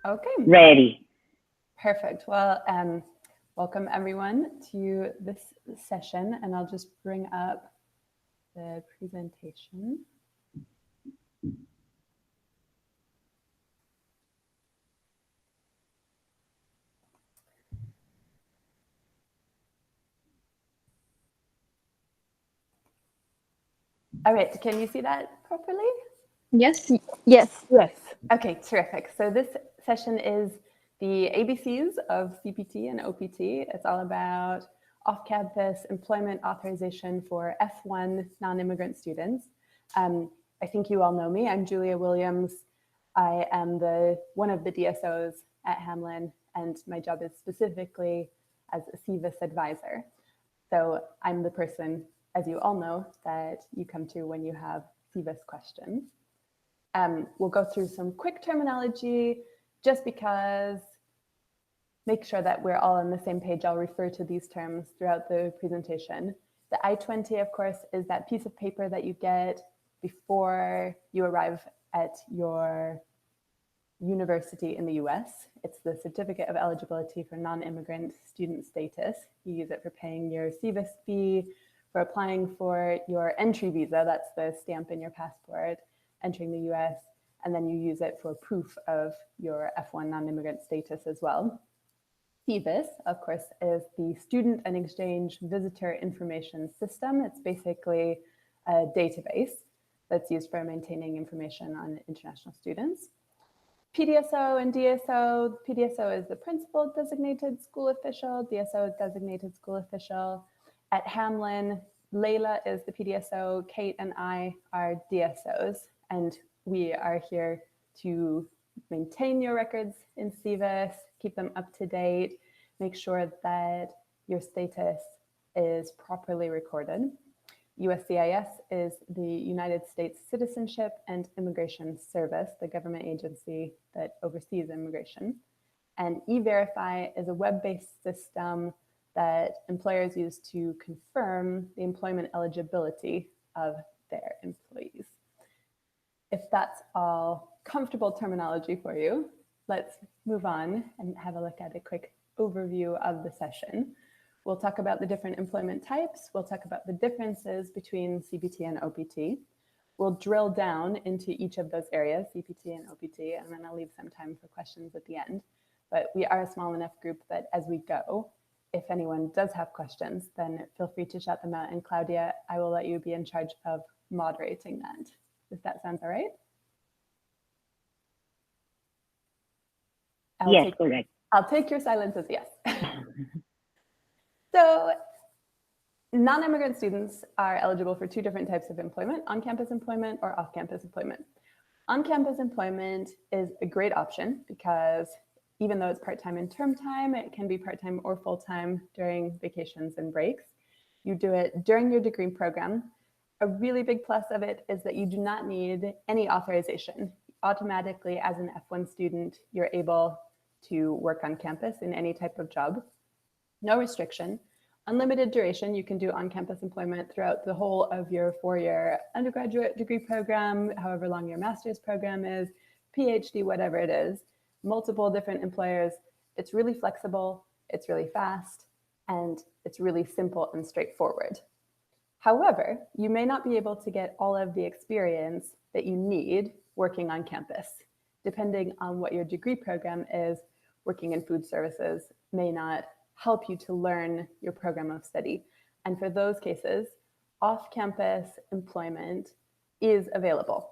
Okay. Ready. Perfect. Well, welcome everyone to this session, and I'll just bring up the presentation. All right, can you see that properly? Yes. Yes. Yes. Okay, terrific. So this session is the ABCs of CPT and OPT. It's all about off-campus employment authorization for F1 non-immigrant students. I think you all know me. I'm Julia Williams. I am one of the DSOs at Hamline, and my job is specifically as a Sevis Advisor. So I'm the person, as you all know, that you come to when you have Sevis questions. We'll go through some quick terminology just because, make sure that we're all on the same page. I'll refer to these terms throughout the presentation. The I-20, of course, is that piece of paper that you get before you arrive at your university in the US. It's the Certificate of Eligibility for Non-Immigrant Student Status. You use it for paying your Sevis fee, for applying for your entry visa, that's the stamp in your passport, entering the US, and then you use it for proof of your F1 non-immigrant status as well. Sevis, of course, is the Student and Exchange Visitor Information System. It's basically a database that's used for maintaining information on international students. PDSO and DSO. PDSO is the principal designated school official, DSO designated school official. At Hamline, Layla is the PDSO, Kate and I are DSOs, and we are here to maintain your records in Sevis, keep them up to date, make sure that your status is properly recorded. USCIS is the United States Citizenship and Immigration Service, the government agency that oversees immigration. And E-Verify is a web-based system that employers use to confirm the employment eligibility of their employees. If that's all comfortable terminology for you, let's move on and have a look at a quick overview of the session. We'll talk about the different employment types. We'll talk about the differences between CPT and OPT. We'll drill down into each of those areas, CPT and OPT, and then I'll leave some time for questions at the end. But we are a small enough group that as we go, if anyone does have questions, then feel free to shout them out. And Claudia, I will let you be in charge of moderating that. If that sounds all right? Yes, correct. I'll take your silence as yes. So non-immigrant students are eligible for two different types of employment, on-campus employment or off-campus employment. On-campus employment is a great option because even though it's part-time and term time, it can be part-time or full-time during vacations and breaks. You do it during your degree program. A really big plus of it is that you do not need any authorization. Automatically, as an F1 student, you're able to work on campus in any type of job. No restriction. Unlimited duration, you can do on-campus employment throughout the whole of your four-year undergraduate degree program, however long your master's program is, PhD, whatever it is. Multiple different employers. It's really flexible, it's really fast, and it's really simple and straightforward. However, you may not be able to get all of the experience that you need working on campus. Depending on what your degree program is, working in food services may not help you to learn your program of study. And for those cases, off-campus employment is available.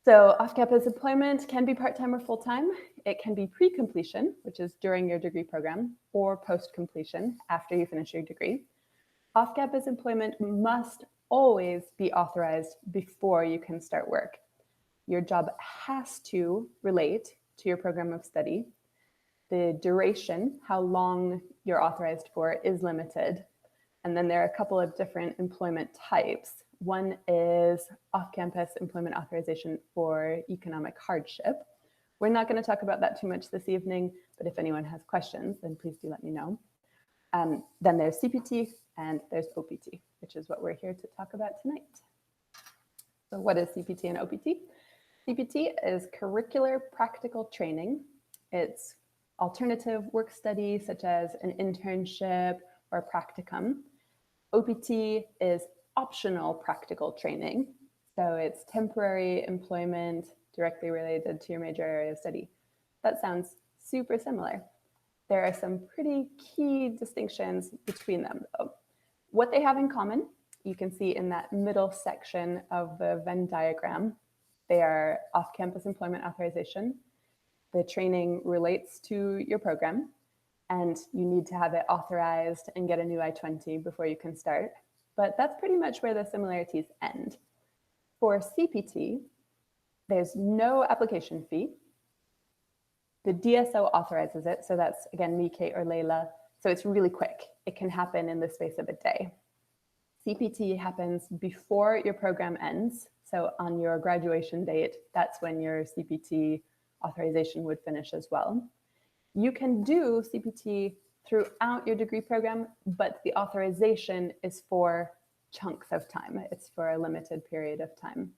So off-campus employment can be part-time or full-time. It can be pre-completion, which is during your degree program, or post-completion after you finish your degree. Off-campus employment must always be authorized before you can start work. Your job has to relate to your program of study. The duration, how long you're authorized for, is limited. And then there are a couple of different employment types. One is off-campus employment authorization for economic hardship. We're not going to talk about that too much this evening, but if anyone has questions, then please do let me know. Then there's CPT and there's OPT, which is what we're here to talk about tonight. So what is CPT and OPT? CPT is curricular practical training. It's alternative work study, such as an internship or practicum. OPT is optional practical training. So it's temporary employment directly related to your major area of study. That sounds super similar. There are some pretty key distinctions between them, though. What they have in common, you can see in that middle section of the Venn diagram. They are off-campus employment authorization. The training relates to your program, and you need to have it authorized and get a new I-20 before you can start. But that's pretty much where the similarities end. For CPT, there's no application fee. The DSO authorizes it. So that's, again, me, Kate, or Layla. So it's really quick. It can happen in the space of a day. CPT happens before your program ends. So on your graduation date, that's when your CPT authorization would finish as well. You can do CPT throughout your degree program, but the authorization is for chunks of time. It's for a limited period of time.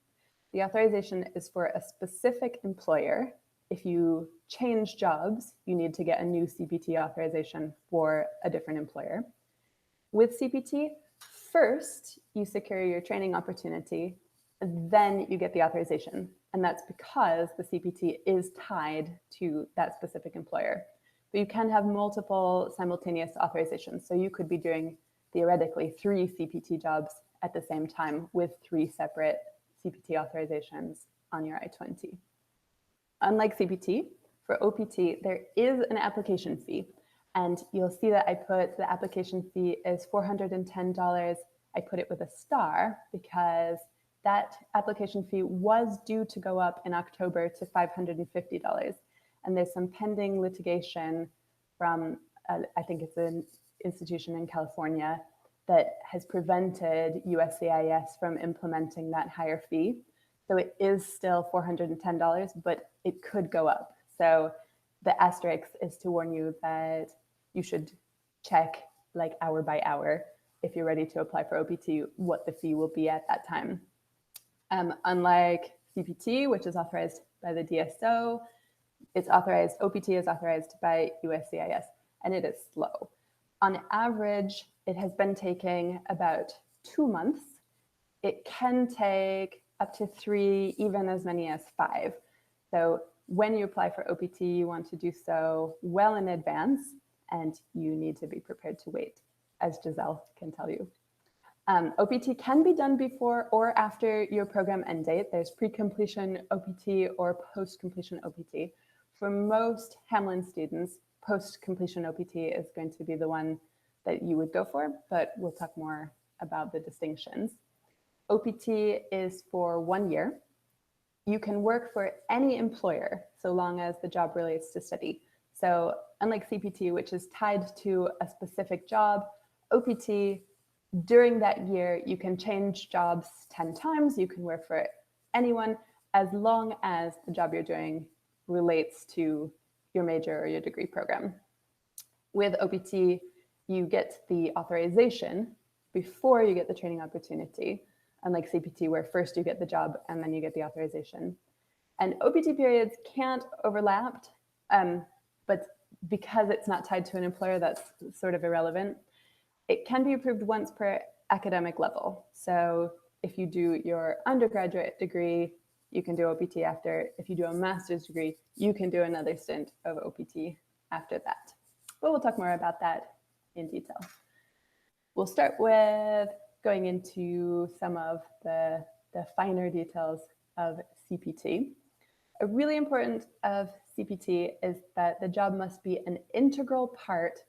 The authorization is for a specific employer. If you change jobs, you need to get a new CPT authorization for a different employer. With CPT, first you secure your training opportunity, then you get the authorization. And that's because the CPT is tied to that specific employer. But you can have multiple simultaneous authorizations. So you could be doing, theoretically, 3 CPT jobs at the same time with 3 separate CPT authorizations on your I-20. Unlike CPT, for OPT, there is an application fee. And you'll see that I put the application fee is $410. I put it with a star because that application fee was due to go up in October to $550. And there's some pending litigation from, I think it's an institution in California, that has prevented USCIS from implementing that higher fee. So it is still $410, but it could go up. So the asterisk is to warn you that you should check, like, hour by hour, if you're ready to apply for OPT, what the fee will be at that time. Unlike CPT, which is authorized by the DSO, OPT is authorized by USCIS, and it is slow. On average, it has been taking about 2 months. It can take up to 3, even as many as 5. So when you apply for OPT, you want to do so well in advance, and you need to be prepared to wait, as Giselle can tell you. OPT can be done before or after your program end date. There's pre-completion OPT or post-completion OPT. For most Hamline students, post-completion OPT is going to be the one that you would go for, but we'll talk more about the distinctions. OPT is for 1 year. You can work for any employer so long as the job relates to study. So unlike CPT, which is tied to a specific job, OPT, during that year, you can change jobs 10 times. You can work for anyone as long as the job you're doing relates to your major or your degree program. With OPT, you get the authorization before you get the training opportunity, unlike CPT, where first you get the job and then you get the authorization. And OPT periods can't overlap, but because it's not tied to an employer, that's sort of irrelevant. It can be approved once per academic level. So if you do your undergraduate degree, you can do OPT after. If you do a master's degree, you can do another stint of OPT after that. But we'll talk more about that in detail. We'll start with going into some of the finer details of CPT. A really important of CPT is that the job must be an integral part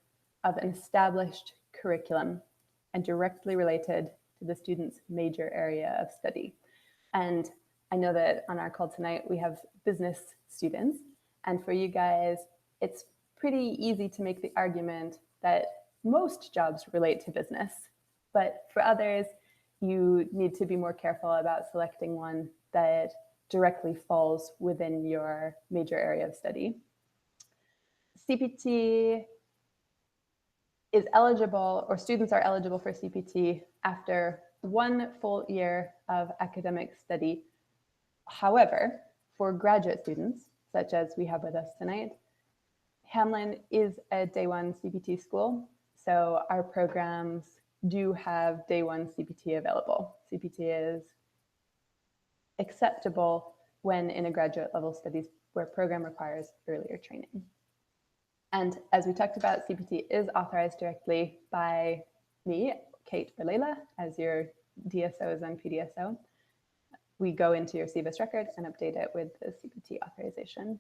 of an established curriculum and directly related to the student's major area of study. And I know that on our call tonight, we have business students. And for you guys, it's pretty easy to make the argument that most jobs relate to business. But for others, you need to be more careful about selecting one that directly falls within your major area of study. CPT is eligible, or students are eligible for CPT after 1 full year of academic study. However, For graduate students, such as we have with us tonight, Hamline is a day one CPT school, so our programs do have day one CPT available. CPT is acceptable when in a graduate level studies where program requires earlier training. And as we talked about, CPT is authorized directly by me, Kate or Layla, as your DSOs and PDSO. We go into your Sevis record and update it with the CPT authorization.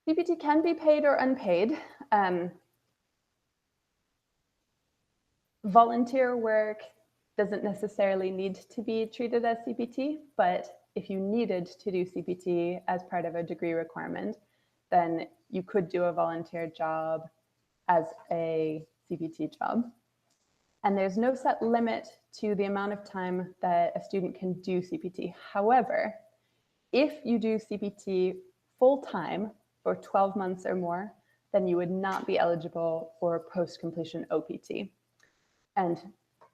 CPT can be paid or unpaid. Volunteer work doesn't necessarily need to be treated as CPT, but if you needed to do CPT as part of a degree requirement, then you could do a volunteer job as a CPT job. And there's no set limit to the amount of time that a student can do CPT. However, if you do CPT full-time for 12 months or more, then you would not be eligible for post-completion OPT. And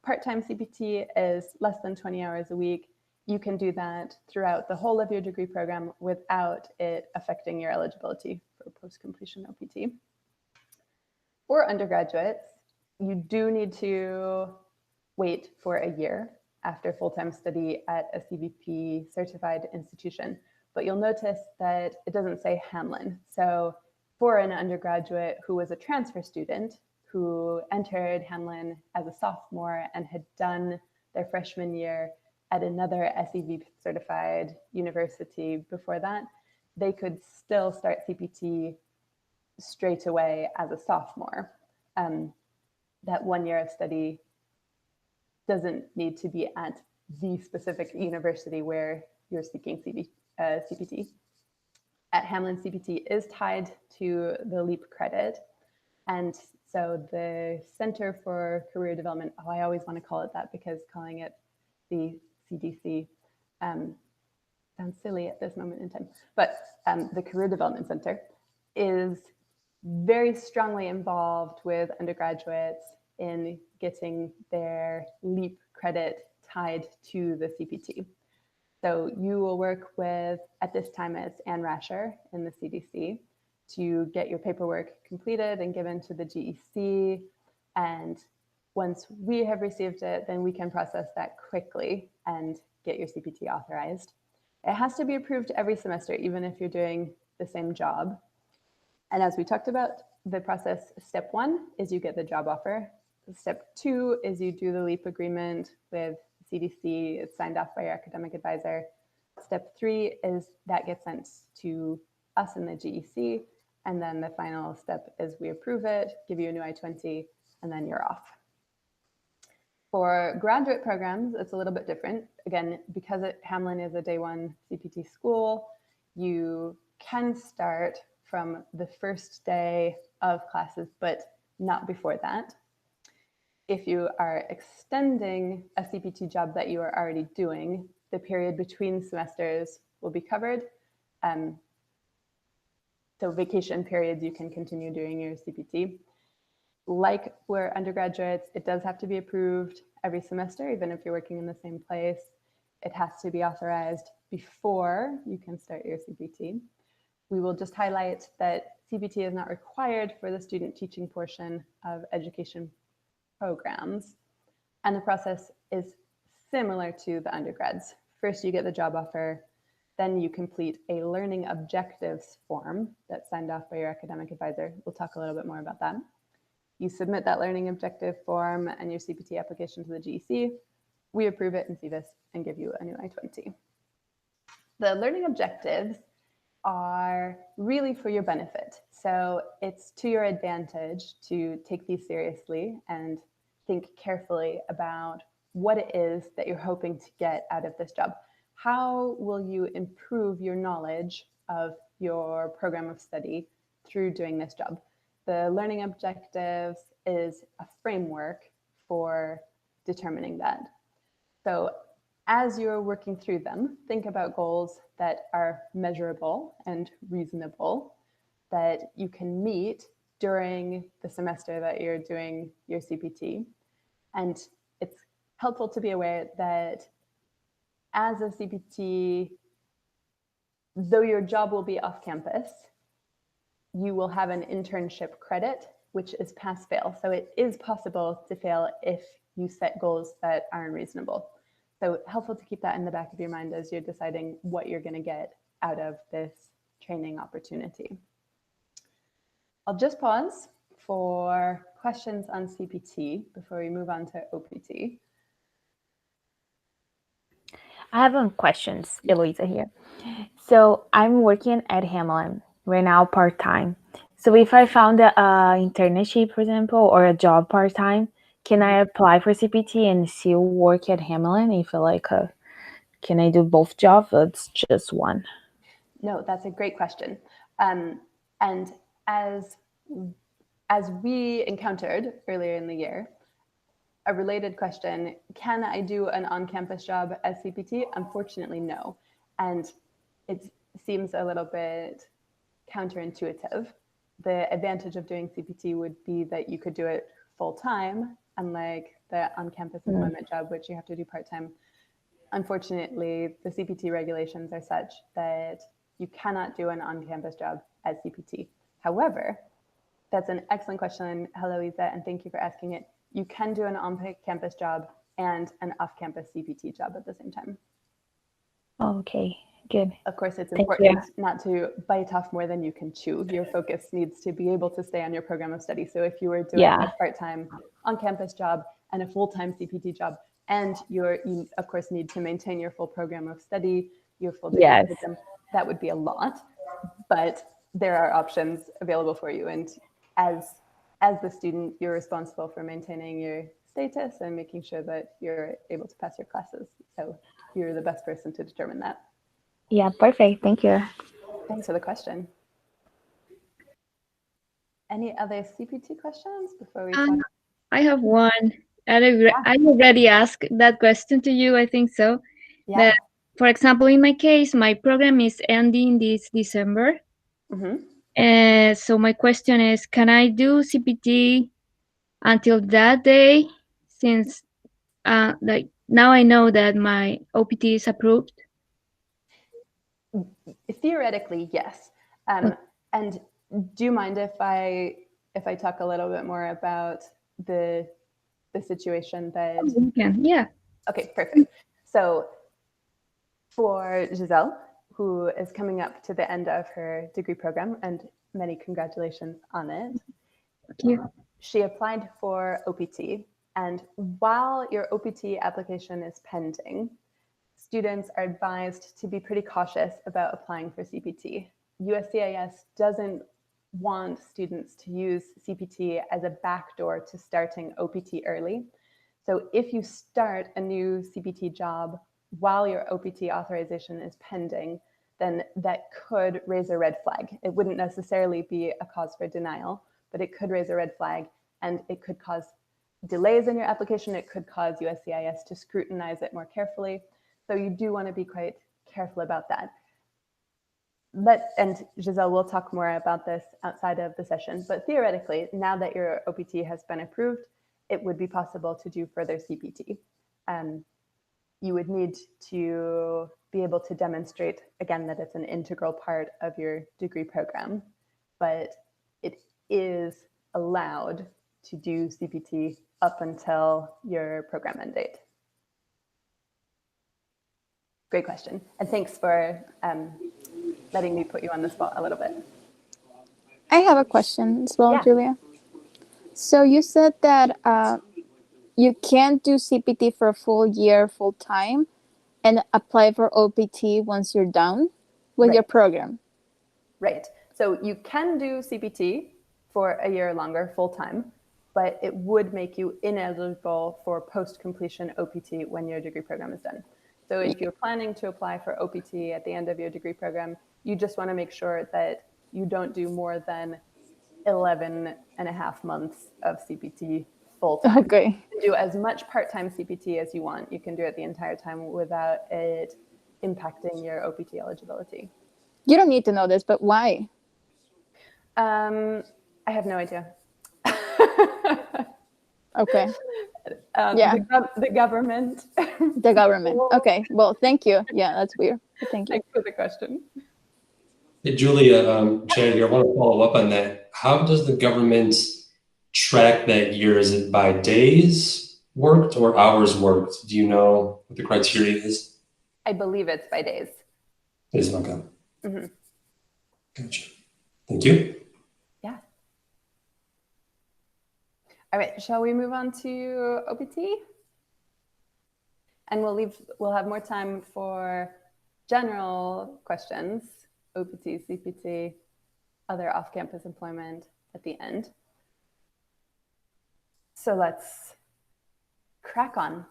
part-time CPT is less than 20 hours a week. You can do that throughout the whole of your degree program without it affecting your eligibility for post-completion OPT. For undergraduates, you do need to wait for a year after full-time study at a CVP certified institution. But you'll notice that it doesn't say Hamline. So for an undergraduate who was a transfer student who entered Hamline as a sophomore and had done their freshman year at another SEV certified university before that, they could still start CPT straight away as a sophomore. That 1 year of study doesn't need to be at the specific university where you're seeking CPT. At Hamline, CPT is tied to the LEAP credit. And so the Center for Career Development, I always want to call it that because calling it the CDC sounds silly at this moment in time. But the Career Development Center is very strongly involved with undergraduates in getting their LEAP credit tied to the CPT. So you will work with, at this time it's Ann Rasher in the CDC, to get your paperwork completed and given to the GEC. And once we have received it, then we can process that quickly and get your CPT authorized. It has to be approved every semester, even if you're doing the same job. And as we talked about, the process, step 1 is you get the job offer. Step 2 is you do the LEAP agreement with CDC. It's signed off by your academic advisor. Step 3 is that gets sent to us in the GEC. And then the final step is we approve it, give you a new I-20, and then you're off. For graduate programs, it's a little bit different. Again, because Hamline is a day one CPT school, you can start from the first day of classes, but not before that. If you are extending a CPT job that you are already doing, the period between semesters will be covered. So vacation periods, you can continue doing your CPT. Like for undergraduates, it does have to be approved every semester, even if you're working in the same place. It has to be authorized before you can start your CPT. We will just highlight that CPT is not required for the student teaching portion of education programs. And the process is similar to the undergrads. First, you get the job offer, then you complete a learning objectives form that's signed off by your academic advisor. We'll talk a little bit more about that. You submit that learning objective form and your CPT application to the GEC. We approve it in Sevis and give you a new I-20. The learning objectives are really for your benefit. So it's to your advantage to take these seriously and think carefully about what it is that you're hoping to get out of this job. How will you improve your knowledge of your program of study through doing this job? The learning objectives is a framework for determining that. So as you're working through them, think about goals that are measurable and reasonable that you can meet during the semester that you're doing your CPT. And it's helpful to be aware that as a CPT though your job will be off campus, you will have an internship credit, which is pass-fail. So it is possible to fail if you set goals that are unreasonable. So helpful to keep that in the back of your mind as you're deciding what you're going to get out of this training opportunity. I'll just pause for questions on CPT before we move on to OPT. I have some questions, Eloisa here. So I'm working at Hamline right now part-time. So if I found an internship, for example, or a job part-time, can I apply for CPT and still work at Hamline if can I do both jobs or it's just one? No, that's a great question. And as we encountered earlier in the year, a related question, can I do an on-campus job as CPT? Unfortunately, no. And it seems a little bit counterintuitive. The advantage of doing CPT would be that you could do it full-time, unlike the on-campus employment job, which you have to do part-time. Unfortunately, the CPT regulations are such that you cannot do an on-campus job as CPT. However, that's an excellent question, hello, Isa, and thank you for asking it. You can do an on-campus job and an off-campus CPT job at the same time. Okay, good. Of course, it's important not to bite off more than you can chew. Your focus needs to be able to stay on your program of study. So if you were doing a part-time on-campus job and a full-time CPT job, and you of course need to maintain your full program of study, your full degree program, that would be a lot, but there are options available for you. And as the student, you're responsible for maintaining your status and making sure that you're able to pass your classes. So you're the best person to determine that. Yeah, perfect. Thank you. Thanks for the question. Any other CPT questions before we talk? I have one. I already asked that question to you, I think so. Yeah. That, for example, in my case, my program is ending this December. So my question is, can I do CPT until that day? Since like now I know that my OPT is approved. Theoretically, yes. And do you mind if I talk a little bit more about the situation that? You can, yeah. Okay, perfect. So for Giselle, who is coming up to the end of her degree program, and many congratulations on it. Thank you. She applied for OPT, and while your OPT application is pending, students are advised to be pretty cautious about applying for CPT. USCIS doesn't want students to use CPT as a backdoor to starting OPT early. So if you start a new CPT job while your OPT authorization is pending, then that could raise a red flag. It wouldn't necessarily be a cause for denial, but it could raise a red flag, and it could cause delays in your application. It could cause USCIS to scrutinize it more carefully. So you do want to be quite careful about that. And Giselle will talk more about this outside of the session, but theoretically, now that your OPT has been approved, it would be possible to do further CPT. You would need to be able to demonstrate, again, that it's an integral part of your degree program, but it is allowed to do CPT up until your program end date. Great question. And thanks for letting me put you on the spot a little bit. I have a question as well, Yeah. Julia. So you said that you can't do CPT for a full year full time and apply for OPT once you're done with your program. Right. So you can do CPT for a year longer full time, but it would make you ineligible for post-completion OPT when your degree program is done. So if you're planning to apply for OPT at the end of your degree program, you just want to make sure that you don't do more than 11 and a half months of CPT full time. Okay. You can do as much part-time CPT as you want. You can do it the entire time without it impacting your OPT eligibility. You don't need to know this, but why? I have no idea. Okay. Yeah. The government. The government. Okay. Well, thank you. Yeah, that's weird. Thank you. Thanks for the question. Hey, Julia, Chad here. I want to follow up on that. How does the government track that year? Is it by days worked or hours worked? Do you know what the criteria is? I believe it's by days. Days, okay. Mm-hmm. Gotcha. Thank you. Yeah. All right, shall we move on to OPT? And we'll have more time for general questions, OPT, CPT, other off-campus employment at the end. So let's crack on.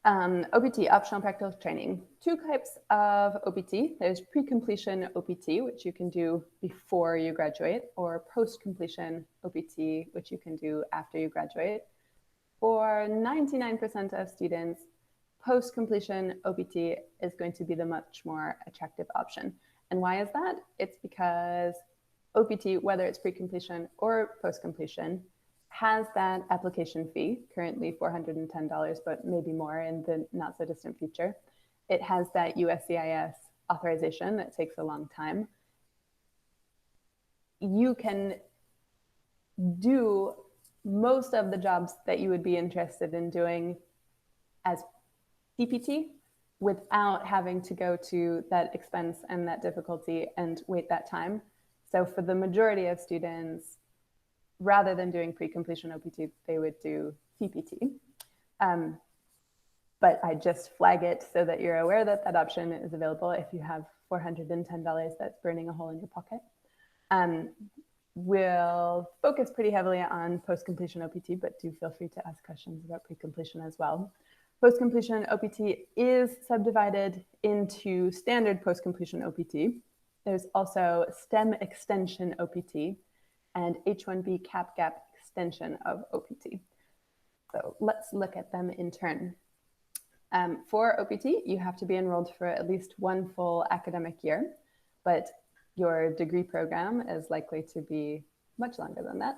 OPT, optional practical training. Two types of OPT. There's pre-completion OPT, which you can do before you graduate, or post-completion OPT, which you can do after you graduate. For 99% of students, post-completion OPT is going to be the much more attractive option. And why is that? It's because OPT, whether it's pre-completion or post-completion, has that application fee, currently $410, but maybe more in the not so distant future. It has that USCIS authorization that takes a long time. You can do most of the jobs that you would be interested in doing as CPT without having to go to that expense and that difficulty and wait that time. So for the majority of students, rather than doing pre-completion OPT, they would do CPT. But I just flag it so that you're aware that that option is available if you have $410 that's burning a hole in your pocket. We'll focus pretty heavily on post-completion OPT, but do feel free to ask questions about pre-completion as well. Post-completion OPT is subdivided into standard post-completion OPT. There's also STEM extension OPT and H-1B cap-gap extension of OPT. So let's look at them in turn. For OPT, you have to be enrolled for at least one full academic year, but your degree program is likely to be much longer than that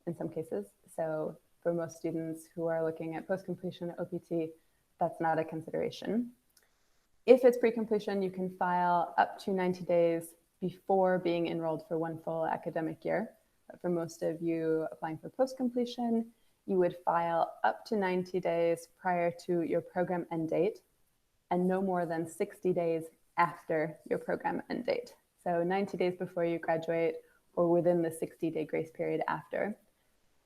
in some cases. So for most students who are looking at post-completion OPT, that's not a consideration. If it's pre-completion, you can file up to 90 days before being enrolled for one full academic year. But for most of you applying for post-completion, you would file up to 90 days prior to your program end date and no more than 60 days after your program end date. So 90 days before you graduate or within the 60-day grace period after.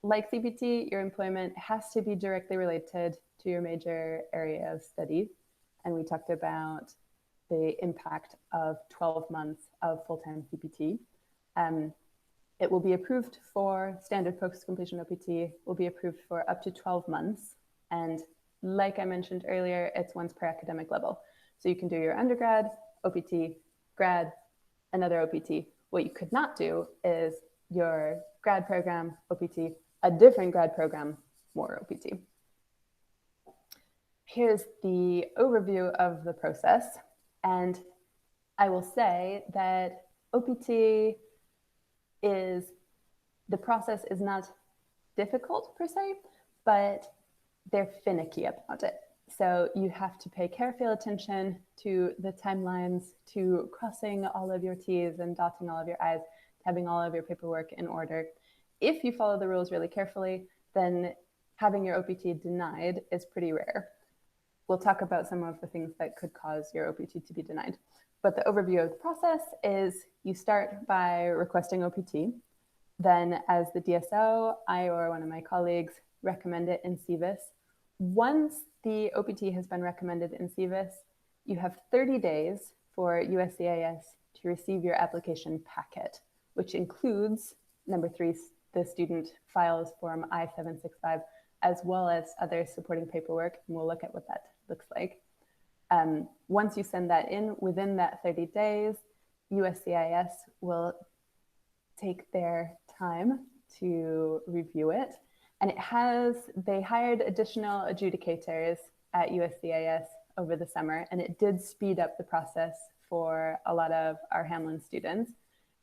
Like CPT, your employment has to be directly related to your major area of study. And we talked about the impact of 12 months of full-time CPT. It will be approved for standard post-completion OPT, will be approved for up to 12 months. And like I mentioned earlier, it's once per academic level. So you can do your undergrad, OPT, grad, another OPT. What you could not do is your grad program, OPT, a different grad program, more OPT. Here's the overview of the process. And I will say that OPT the process is not difficult per se, but they're finicky about it. So you have to pay careful attention to the timelines, to crossing all of your T's and dotting all of your I's, having all of your paperwork in order. If you follow the rules really carefully, then having your OPT denied is pretty rare. We'll talk about some of the things that could cause your OPT to be denied. But the overview of the process is you start by requesting OPT. Then as the DSO, I or one of my colleagues recommend it in Sevis. Once the OPT has been recommended in Sevis, you have 30 days for USCIS to receive your application packet, which includes, number 3, the student files form I-765, as well as other supporting paperwork. And we'll look at what that looks like. Once you send that in, within that 30 days, USCIS will take their time to review it. And they hired additional adjudicators at USCIS over the summer, and it did speed up the process for a lot of our Hamline students,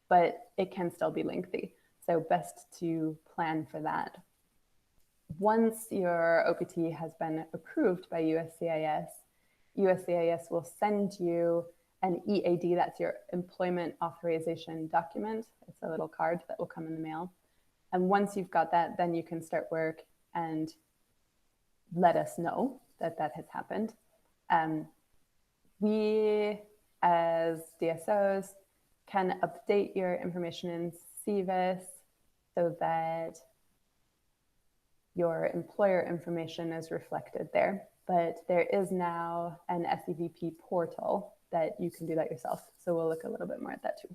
but it can still be lengthy. So best to plan for that. Once your OPT has been approved by USCIS, USCIS will send you an EAD, that's your employment authorization document. It's a little card that will come in the mail. And once you've got that, then you can start work and let us know that that has happened. We, as DSOs, can update your information in Sevis so that your employer information is reflected there. But there is now an SEVP portal that you can do that yourself. So we'll look a little bit more at that too.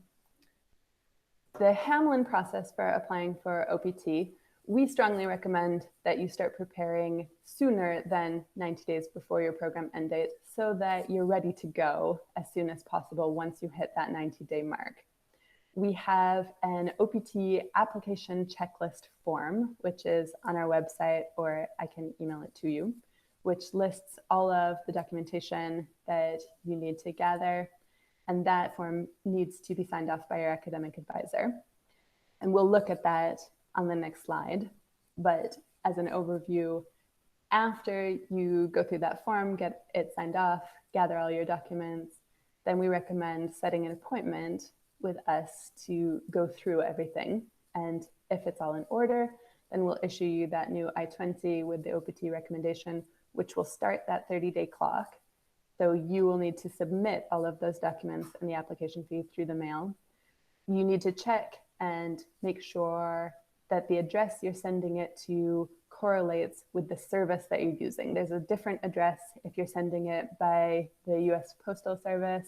The Hamline process for applying for OPT, we strongly recommend that you start preparing sooner than 90 days before your program end date so that you're ready to go as soon as possible once you hit that 90-day mark. We have an OPT application checklist form, which is on our website, or I can email it to you, which lists all of the documentation that you need to gather. And that form needs to be signed off by your academic advisor. And we'll look at that on the next slide. But as an overview, after you go through that form, get it signed off, gather all your documents, then we recommend setting an appointment with us to go through everything. And if it's all in order, then we'll issue you that new I-20 with the OPT recommendation, which will start that 30-day clock. So you will need to submit all of those documents and the application fee through the mail. You need to check and make sure that the address you're sending it to correlates with the service that you're using. There's a different address if you're sending it by the US Postal Service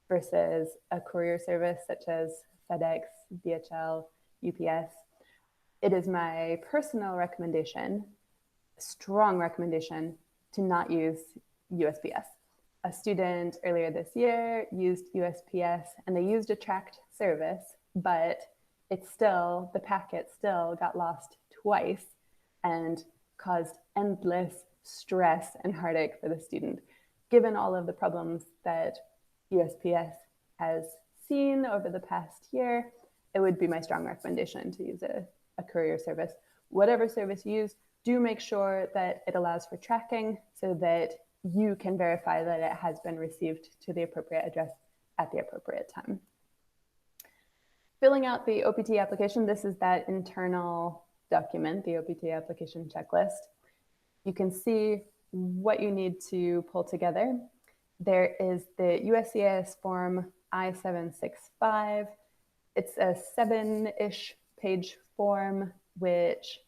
versus a courier service such as FedEx, DHL, UPS. It is my personal recommendation, strong recommendation, to not use USPS. A student earlier this year used USPS and they used a tracked service, but it's still, the packet still got lost twice and caused endless stress and heartache for the student. Given all of the problems that USPS has seen over the past year, it would be my strong recommendation to use a courier service. Whatever service you use, do make sure that it allows for tracking so that you can verify that it has been received to the appropriate address at the appropriate time. Filling out the OPT application, this is that internal document, the OPT application checklist. You can see what you need to pull together. There is the USCIS form I-765. It's a 7-ish page form which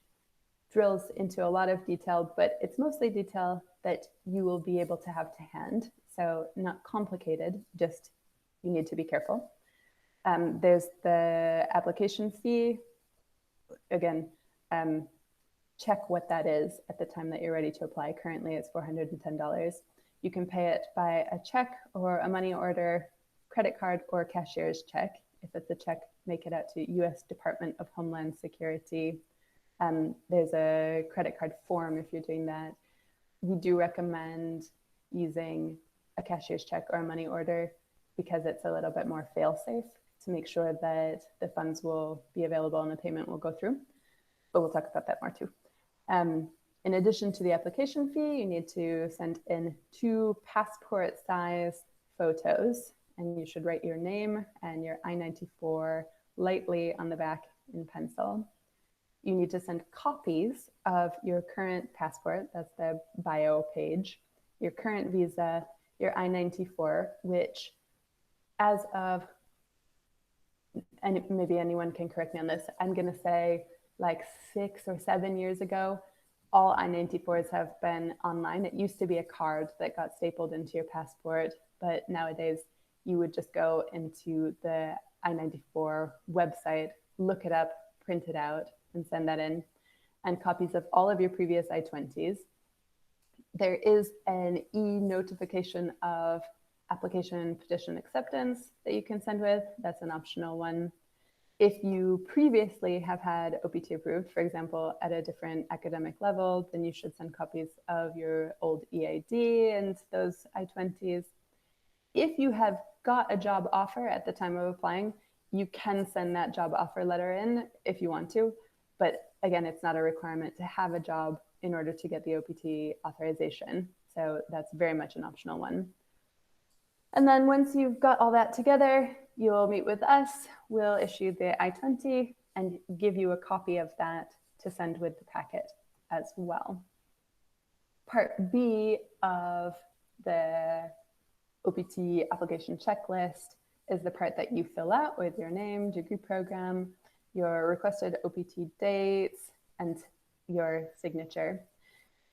drills into a lot of detail, but it's mostly detail that you will be able to have to hand. So not complicated, just you need to be careful. There's the application fee. Again, check what that is at the time that you're ready to apply. Currently, it's $410. You can pay it by a check or a money order, credit card, or cashier's check. If it's a check, make it out to U.S. Department of Homeland Security. There's a credit card form if you're doing that. We do recommend using a cashier's check or a money order because it's a little bit more fail-safe to make sure that the funds will be available and the payment will go through. But we'll talk about that more too. In addition to the application fee, you need to send in 2 passport-size photos, and you should write your name and your I-94 lightly on the back in pencil. You need to send copies of your current passport, that's the bio page, your current visa, your I-94, which as of, and maybe anyone can correct me on this, I'm gonna say like 6 or 7 years ago, all I-94s have been online. It used to be a card that got stapled into your passport, but nowadays you would just go into the I-94 website, look it up, print it out, and send that in, and copies of all of your previous I-20s. There is an e-notification of application petition acceptance that you can send with. That's an optional one. If you previously have had OPT approved, for example, at a different academic level, then you should send copies of your old EAD and those I-20s. If you have got a job offer at the time of applying, you can send that job offer letter in if you want to. But again, it's not a requirement to have a job in order to get the OPT authorization. So that's very much an optional one. And then once you've got all that together, you'll meet with us. We'll issue the I-20 and give you a copy of that to send with the packet as well. Part B of the OPT application checklist is the part that you fill out with your name, degree program, your requested OPT dates, and your signature.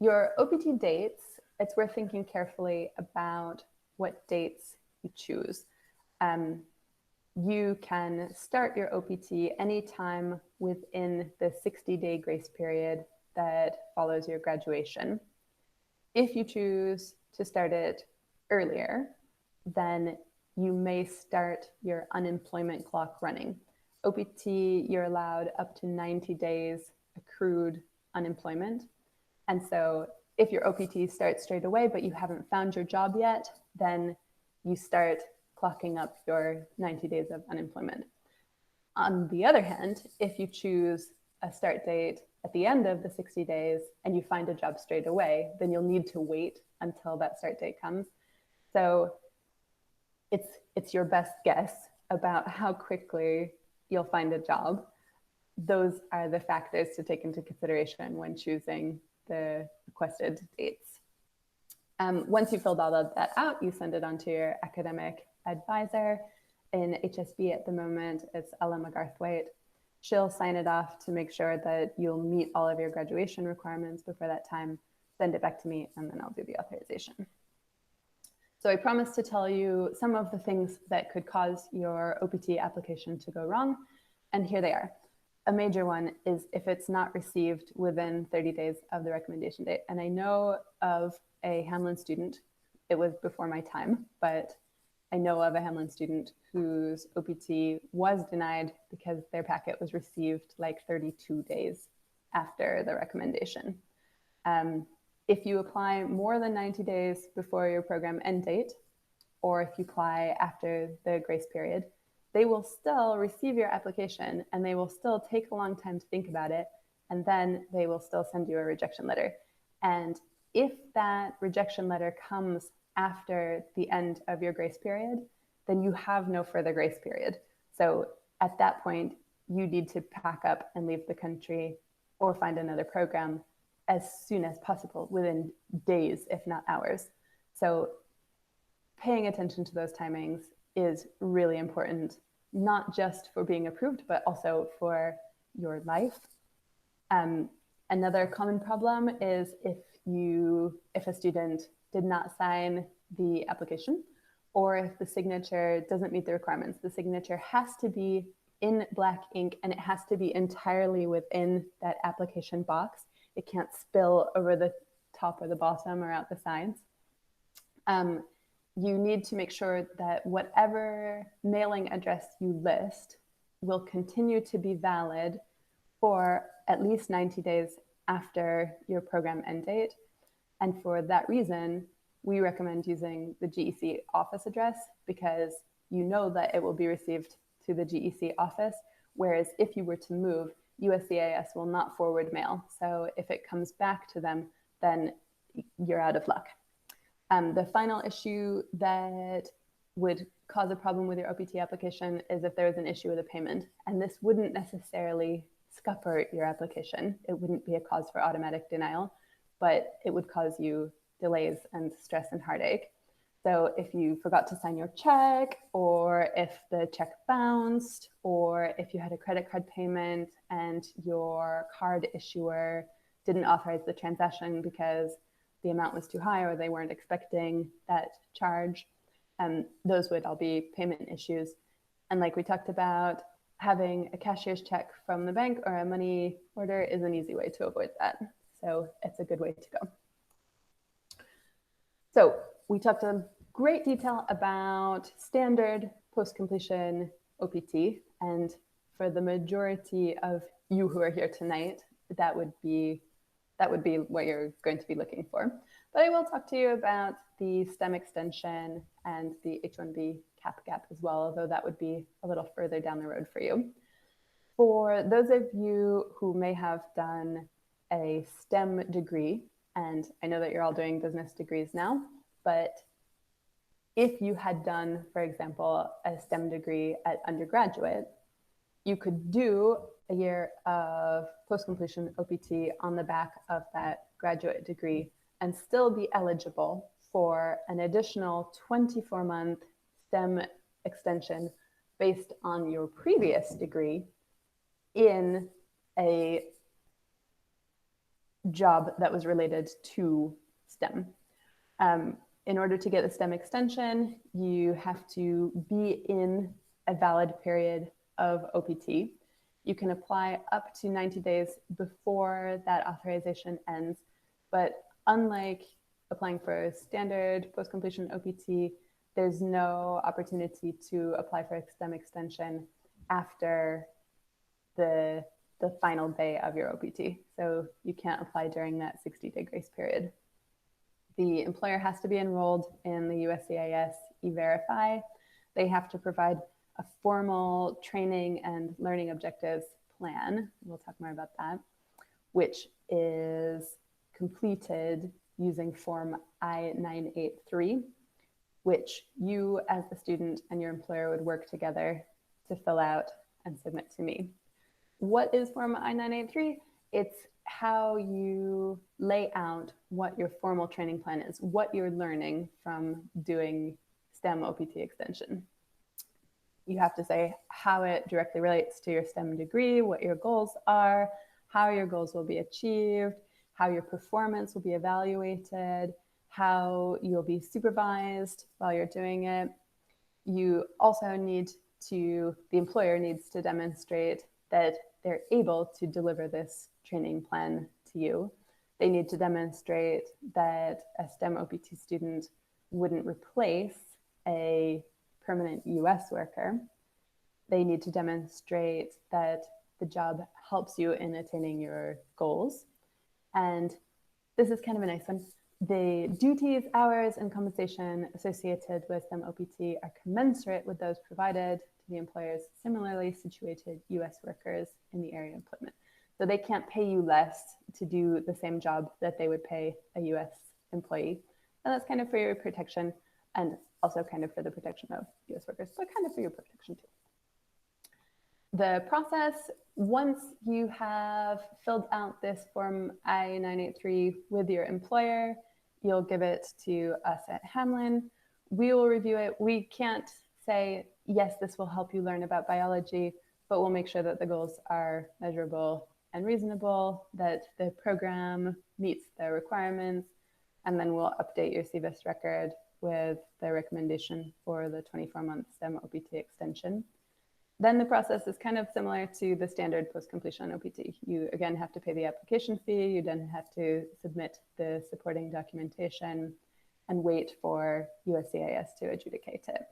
Your OPT dates, it's worth thinking carefully about what dates you choose. You can start your OPT anytime within the 60-day grace period that follows your graduation. If you choose to start it earlier, then you may start your unemployment clock running. OPT, you're allowed up to 90 days accrued unemployment. And so if your OPT starts straight away, but you haven't found your job yet, then you start clocking up your 90 days of unemployment. On the other hand, if you choose a start date at the end of the 60 days and you find a job straight away, then you'll need to wait until that start date comes. So it's your best guess about how quickly you'll find a job. Those are the factors to take into consideration when choosing the requested dates. Once you've filled all of that out, you send it on to your academic advisor. In HSB at the moment, it's Ella McGarthwaite. She'll sign it off to make sure that you'll meet all of your graduation requirements before that time, send it back to me, and then I'll do the authorization. So I promised to tell you some of the things that could cause your OPT application to go wrong, and here they are. A major one is if it's not received within 30 days of the recommendation date. And I know of a Hamline student, it was before my time, but I know of a Hamline student whose OPT was denied because their packet was received like 32 days after the recommendation. If you apply more than 90 days before your program end date, or if you apply after the grace period, they will still receive your application and they will still take a long time to think about it. And then they will still send you a rejection letter. And if that rejection letter comes after the end of your grace period, then you have no further grace period. So at that point, you need to pack up and leave the country or find another program as soon as possible, within days, if not hours. So paying attention to those timings is really important, not just for being approved, but also for your life. Another common problem is if a student did not sign the application, or if the signature doesn't meet the requirements. The signature has to be in black ink and it has to be entirely within that application box. It can't spill over the top or the bottom or out the sides. You need to make sure that whatever mailing address you list will continue to be valid for at least 90 days after your program end date. And for that reason, we recommend using the GEC office address because you know that it will be received to the GEC office, whereas if you were to move, USCIS will not forward mail. So if it comes back to them, then you're out of luck. The final issue that would cause a problem with your OPT application is if there is an issue with a payment. And this wouldn't necessarily scupper your application. It wouldn't be a cause for automatic denial, but it would cause you delays and stress and heartache. So if you forgot to sign your check, or if the check bounced, or if you had a credit card payment and your card issuer didn't authorize the transaction because the amount was too high or they weren't expecting that charge, those would all be payment issues. And like we talked about, having a cashier's check from the bank or a money order is an easy way to avoid that. So it's a good way to go. So we talked in great detail about standard post-completion OPT. And for the majority of you who are here tonight, that would be what you're going to be looking for. But I will talk to you about the STEM extension and the H-1B cap gap as well, although that would be a little further down the road for you. For those of you who may have done a STEM degree, and I know that you're all doing business degrees now, but if you had done, for example, a STEM degree at undergraduate, you could do a year of post-completion OPT on the back of that graduate degree and still be eligible for an additional 24-month STEM extension based on your previous degree in a job that was related to STEM. In order to get the STEM extension, you have to be in a valid period of OPT. You can apply up to 90 days before that authorization ends, but unlike applying for standard post-completion OPT, there's no opportunity to apply for a STEM extension after the final day of your OPT. So you can't apply during that 60-day grace period. The employer has to be enrolled in the USCIS E-Verify. They have to provide a formal training and learning objectives plan. We'll talk more about that, which is completed using Form I-983, which you as the student and your employer would work together to fill out and submit to me. What is Form I-983? It's how you lay out what your formal training plan is, what you're learning from doing STEM OPT extension. You have to say how it directly relates to your STEM degree, what your goals are, how your goals will be achieved, how your performance will be evaluated, how you'll be supervised while you're doing it. You also need to, the employer needs to demonstrate that they're able to deliver this training plan to you. They need to demonstrate that a STEM OPT student wouldn't replace a permanent US worker. They need to demonstrate that the job helps you in attaining your goals. And this is kind of a nice one. The duties, hours, and compensation associated with STEM OPT are commensurate with those provided to the employer's similarly situated US workers in the area of employment. So they can't pay you less to do the same job that they would pay a US employee. And that's kind of for your protection and also kind of for the protection of US workers, but kind of for your protection too. The process, once you have filled out this Form I-983 with your employer, you'll give it to us at Hamline. We will review it. We can't say, yes, this will help you learn about biology, but we'll make sure that the goals are measurable and reasonable, that the program meets the requirements, and then we'll update your Sevis record with the recommendation for the 24-month STEM OPT extension. Then the process is kind of similar to the standard post-completion OPT. You again have to pay the application fee, you then have to submit the supporting documentation and wait for USCIS to adjudicate it.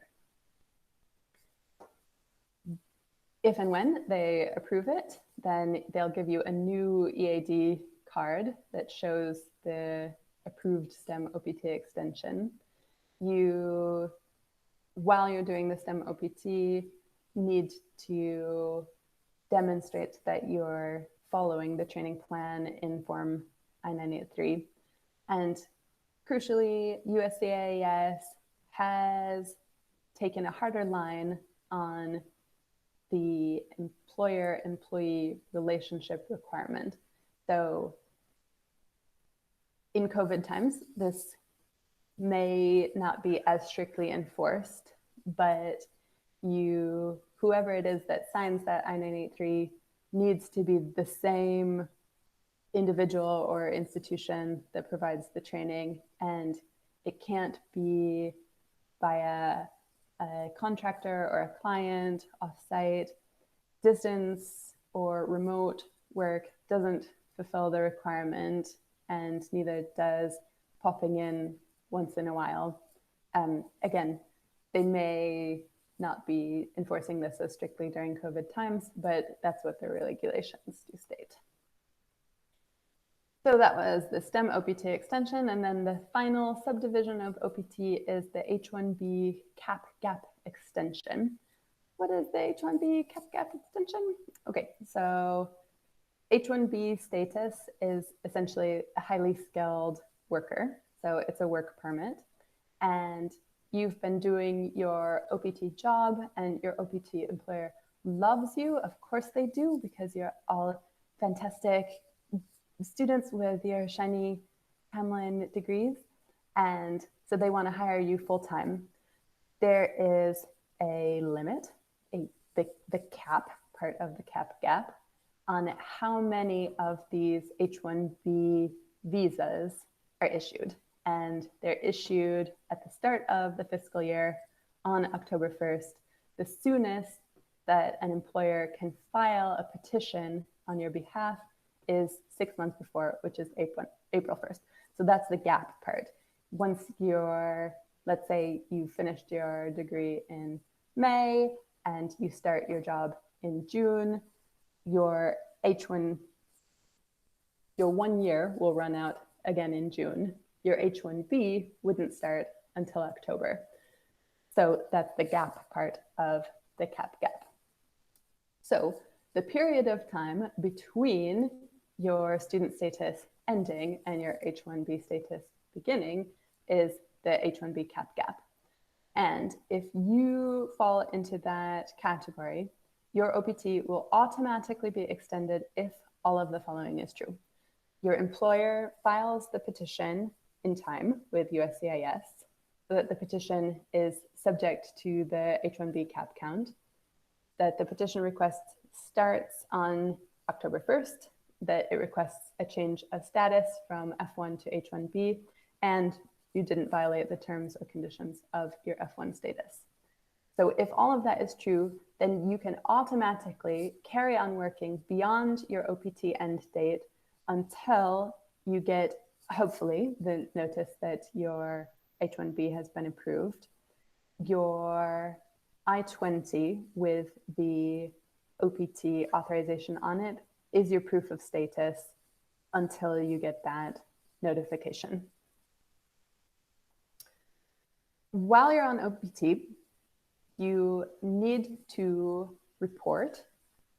If and when they approve it, then they'll give you a new EAD card that shows the approved STEM OPT extension. You, while you're doing the STEM OPT, need to demonstrate that you're following the training plan in Form I-983. And crucially, USCIS has taken a harder line on the employer-employee relationship requirement. So in COVID times, this may not be as strictly enforced, but whoever it is that signs that I-983 needs to be the same individual or institution that provides the training, and it can't be by a contractor or a client off-site. Distance or remote work doesn't fulfill the requirement, and neither does popping in once in a while. Again, they may not be enforcing this as strictly during COVID times, but that's what the regulations do state. So that was the STEM OPT extension, and then the final subdivision of OPT is the H-1B cap-gap extension. What is the H-1B cap-gap extension? Okay, so H-1B status is essentially a highly skilled worker, so it's a work permit, and you've been doing your OPT job and your OPT employer loves you. Of course they do, because you're all fantastic students with your shiny Hamline degrees. And so they want to hire you full-time. There is a limit, the cap, part of the cap gap, on how many of these H-1B visas are issued. And they're issued at the start of the fiscal year on October 1st. The soonest that an employer can file a petition on your behalf is 6 months before, which is April 1st. So that's the gap part. Once you're, let's say you finished your degree in May and you start your job in June, your H1, your 1 year will run out again in June. Your H1B wouldn't start until October. So that's the gap part of the cap gap. So the period of time between your student status ending and your H1B status beginning is the H1B cap gap. And if you fall into that category, your OPT will automatically be extended if all of the following is true. Your employer files the petition in time with USCIS, so that the petition is subject to the H1B cap count, that the petition request starts on October 1st, that it requests a change of status from F1 to H1B, and you didn't violate the terms or conditions of your F1 status. So if all of that is true, then you can automatically carry on working beyond your OPT end date until you get, hopefully, the notice that your H1B has been approved, your I-20 with the OPT authorization on it is your proof of status until you get that notification. While you're on OPT, you need to report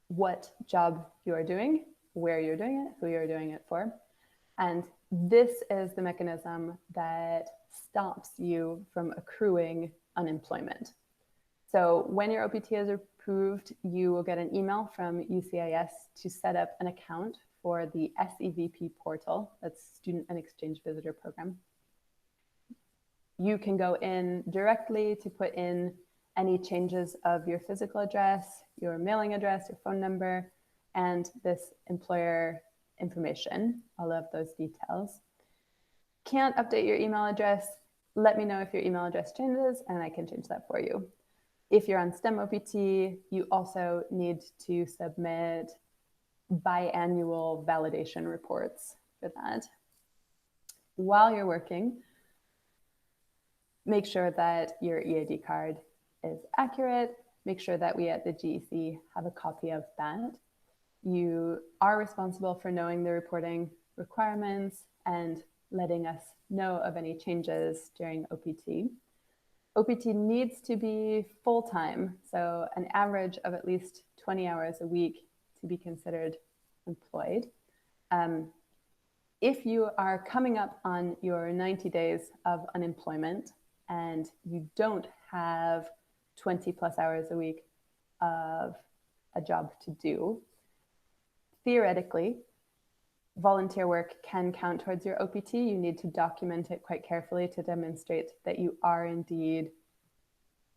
what job you are doing, where you're doing it, who you're doing it for. And this is the mechanism that stops you from accruing unemployment. So when your OPT is approved, you will get an email from UCIS to set up an account for the SEVP portal, that's Student and Exchange Visitor Program. You can go in directly to put in any changes of your physical address, your mailing address, your phone number, and this employer information, all of those details. Can't update your email address? Let me know if your email address changes and I can change that for you. If you're on STEM OPT, you also need to submit biannual validation reports for that. While you're working, make sure that your EAD card is accurate. Make sure that we at the GEC have a copy of that. You are responsible for knowing the reporting requirements and letting us know of any changes during OPT. OPT needs to be full-time, so an average of at least 20 hours a week to be considered employed. If you are coming up on your 90 days of unemployment and you don't have 20 plus hours a week of a job to do, theoretically, volunteer work can count towards your OPT. You need to document it quite carefully to demonstrate that you are indeed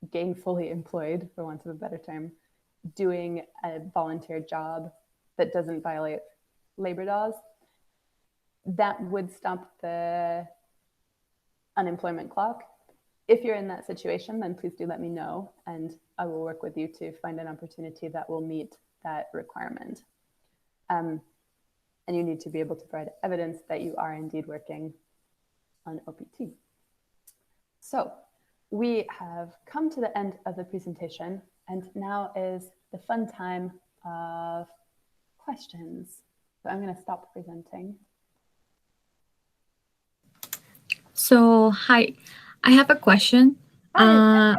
gainfully employed, for want of a better term, doing a volunteer job that doesn't violate labor laws. That would stop the unemployment clock. If you're in that situation, then please do let me know, and I will work with you to find an opportunity that will meet that requirement. And you need to be able to provide evidence that you are indeed working on OPT. So we have come to the end of the presentation, and now is the fun time of questions. So I'm going to stop presenting. So, hi, I have a question. Can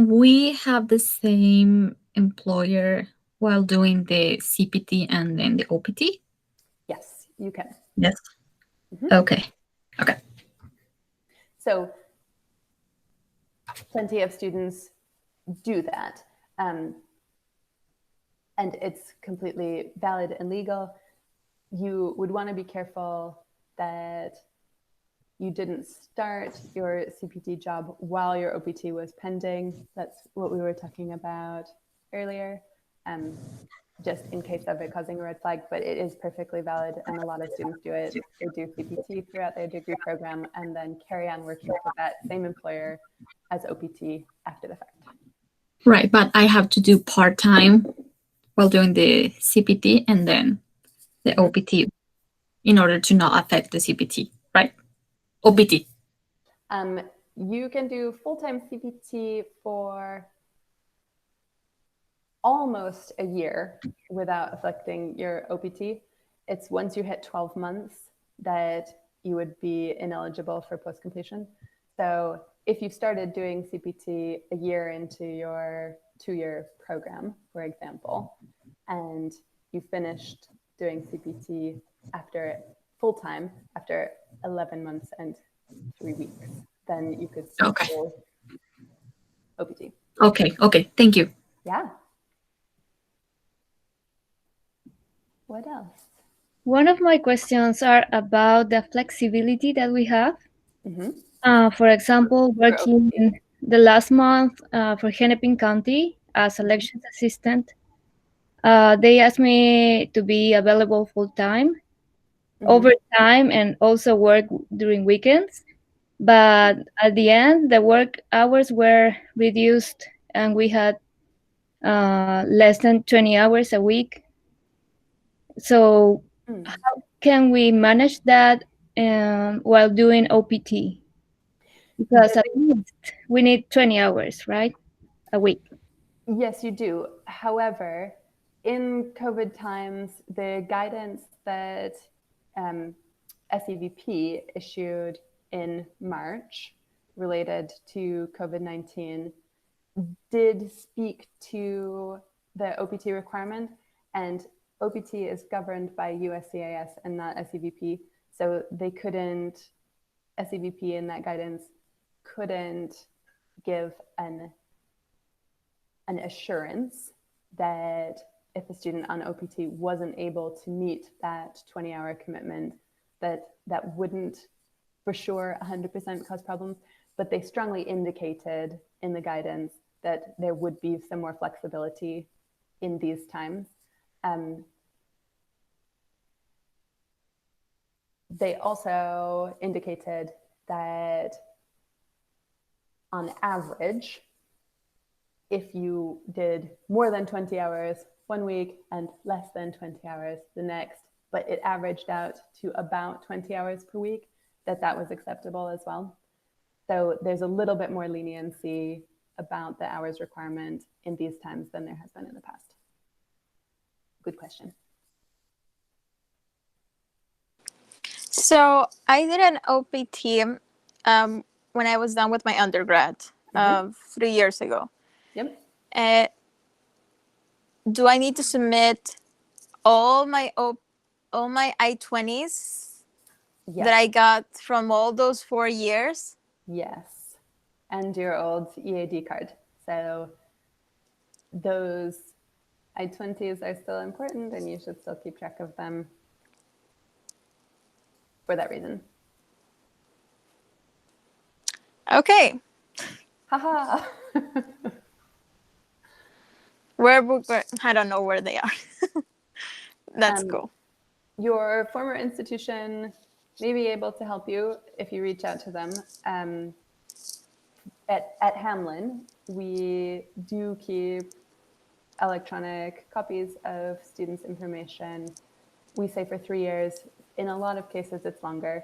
we have the same employer while doing the CPT and then the OPT? Yes, you can. Yes. Mm-hmm. Okay. So plenty of students do that. And it's completely valid and legal. You would want to be careful that you didn't start your CPT job while your OPT was pending. That's what we were talking about earlier, just in case of it causing a red flag, but it is perfectly valid, and a lot of students do it. They do CPT throughout their degree program and then carry on working for that same employer as OPT after the fact. Right, but I have to do part-time while doing the CPT and then the OPT in order to not affect the CPT, right? OPT. You can do full-time CPT for almost a year without affecting your OPT. It's once you hit 12 months that you would be ineligible for post-completion. So if you started doing CPT a year into your 2-year program, for example, and you finished doing CPT after full-time after 11 months and 3 weeks, then you could still do OPT. Okay, thank you. Yeah. What else? One of my questions are about the flexibility that we have. For example, working in the last month for Hennepin County as elections assistant, they asked me to be available full-time, overtime, and also work during weekends. But at the end, the work hours were reduced and we had less than 20 hours a week. So how can we manage that while doing OPT? Because at least we need 20 hours, right? A week. Yes, you do. However, in COVID times, the guidance that SEVP issued in March related to COVID-19 did speak to the OPT requirement, and OPT is governed by USCIS and not SEVP. So they couldn't, SEVP in that guidance couldn't give an assurance that if a student on OPT wasn't able to meet that 20-hour commitment, that wouldn't for sure 100% cause problems, but they strongly indicated in the guidance that there would be some more flexibility in these times. They also indicated that on average, if you did more than 20 hours one week and less than 20 hours the next, but it averaged out to about 20 hours per week, that was acceptable as well. So there's a little bit more leniency about the hours requirement in these times than there has been in the past. Good question. So I did an OPT when I was done with my undergrad 3 years ago. Yep. Do I need to submit all my I-20s that I got from all those 4 years? Yes, and your old EAD card. So those I-20s are still important, and you should still keep track of them for that reason. Okay. Haha. Where I don't know where they are. That's cool. Your former institution may be able to help you if you reach out to them. At Hamline, we do keep electronic copies of students' information. We say for 3 years. In a lot of cases, it's longer.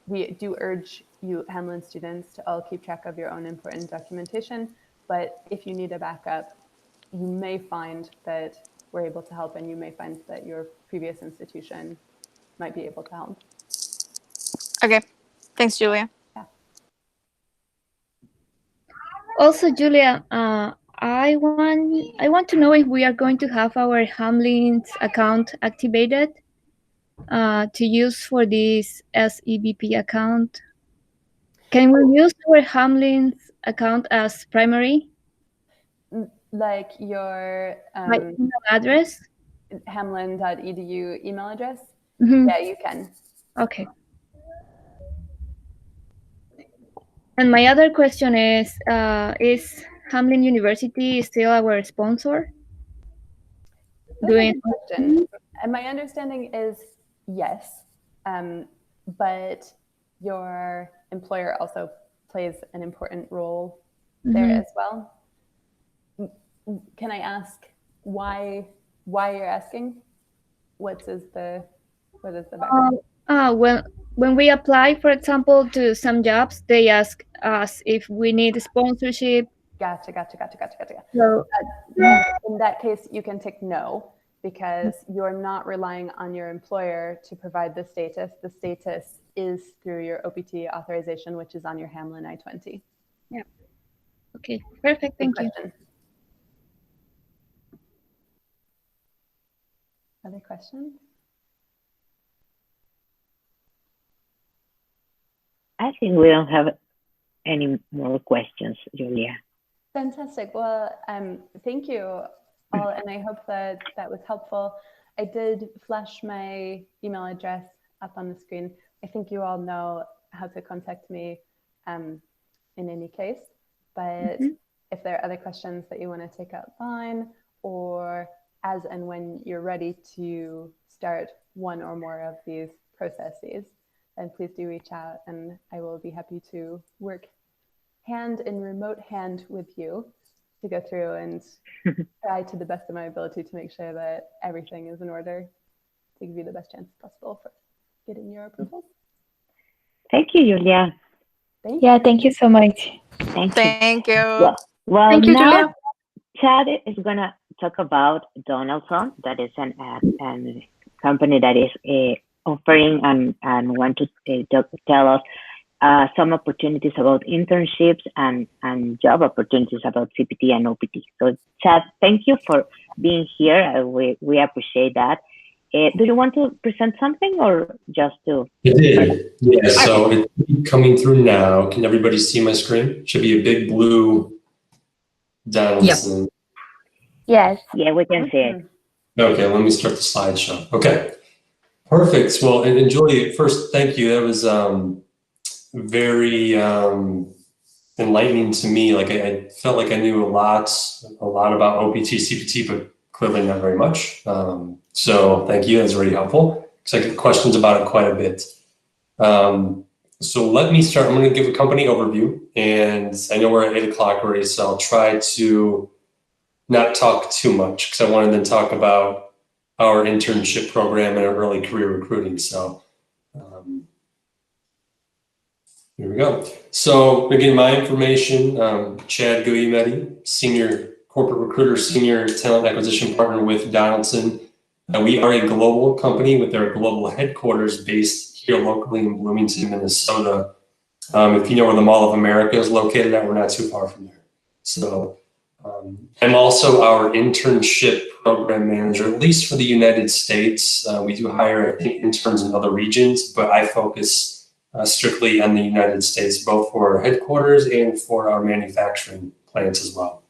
We do urge you, Hamline students, to all keep track of your own important documentation. But if you need a backup, you may find that we're able to help, and you may find that your previous institution might be able to help. Okay. Thanks, Julia. Yeah. Also, Julia, I want to know if we are going to have our Hamline's account activated to use for this SEVP account. can we use our Hamline's account as primary? Like your My email address? hamline.edu email address? Mm-hmm. Yeah, you can. Okay. And my other question is Hamline University still our sponsor? That's a good question. And my understanding is yes, but your employer also plays an important role there as well. Can I ask why you're asking? What is the background? When we apply, for example, to some jobs, they ask us if we need a sponsorship. Gotcha. So, in that case, you can tick no, because you're not relying on your employer to provide the status. The status is through your OPT authorization, which is on your Hamline I-20. Yeah. Okay, perfect. Thank you. Other questions? I think we don't have any more questions, Julia. Fantastic. Well, thank you all, and I hope that was helpful. I did flash my email address up on the screen. I think you all know how to contact me in any case, but if there are other questions that you want to take offline, or as and when you're ready to start one or more of these processes, then please do reach out, and I will be happy to work hand in remote hand with you to go through and try to the best of my ability to make sure that everything is in order to give you the best chance possible for getting your approval. Thank you, Julia. Thank you so much. Thank you. you. Well, thank you, now Julia. Chad is going to talk about Donaldson. That is an company that is offering and want to tell us some opportunities about internships and job opportunities about CPT and OPT. So, Chad, thank you for being here. We appreciate that. Do you want to present something, or just to? It did. Yeah, so it's coming through now. Can everybody see my screen? Should be a big blue Donaldson. Yep. Yes. Yeah, we can see it. Okay, let me start the slideshow. Okay, perfect. Well, and Julia, first, thank you. That was very enlightening to me. Like I felt like I knew a lot about OPT, CPT, but clearly not very much. So thank you. That's very helpful, because I get questions about it quite a bit. So let me start. I'm going to give a company overview, and I know we're at 8 o'clock already, so I'll try to not talk too much, because I wanted to talk about our internship program and our early career recruiting. So here we go. So again, my information, Chad Guglielmetti, Senior Corporate Recruiter, Senior Talent Acquisition Partner with Donaldson. We are a global company with our global headquarters based here locally in Bloomington, Minnesota. If you know where the Mall of America is located at, we're not too far from there. So I'm also our internship program manager, at least for the United States. We do hire, I think, interns in other regions, but I focus strictly on the United States, both for our headquarters and for our manufacturing plants as well.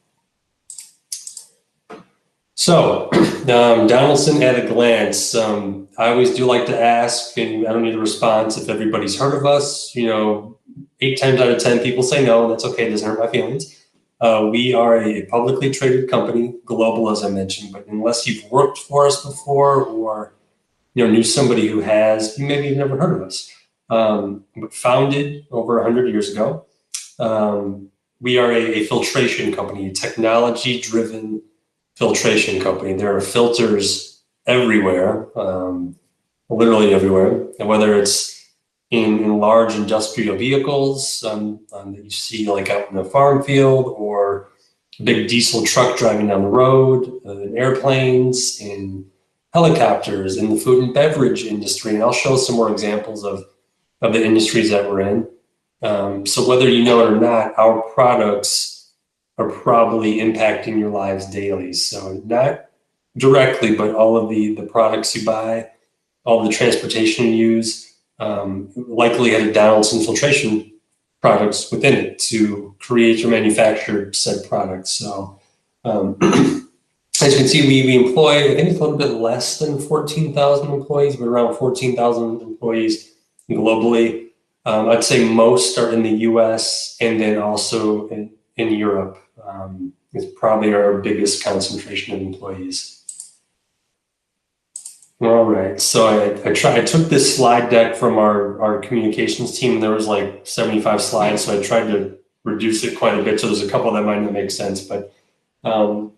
So, Donaldson at a glance. I always do like to ask, and I don't need a response if everybody's heard of us. 8 times out of 10 people say no, and that's okay, it doesn't hurt my feelings. We are a publicly traded company, global as I mentioned, but unless you've worked for us before or knew somebody who has, maybe you've never heard of us. But founded over 100 years ago. We are a filtration company, a technology-driven filtration company. There are filters everywhere, literally everywhere, and whether it's in large industrial vehicles that you see like out in a farm field, or a big diesel truck driving down the road, in airplanes, in helicopters, in the food and beverage industry. And I'll show some more examples of the industries that we're in. So whether you know it or not, our products are probably impacting your lives daily. So not directly, but all of the products you buy, all the transportation you use, likely had a Donaldson filtration products within it to create or manufacture said products. So as you can see, we employ, I think it's a little bit less than 14,000 employees, but around 14,000 employees globally. I'd say most are in the US and then also in Europe. It's probably our biggest concentration of employees. All right, so I took this slide deck from our communications team. There was like 75 slides, so I tried to reduce it quite a bit. So there's a couple that might not make sense, but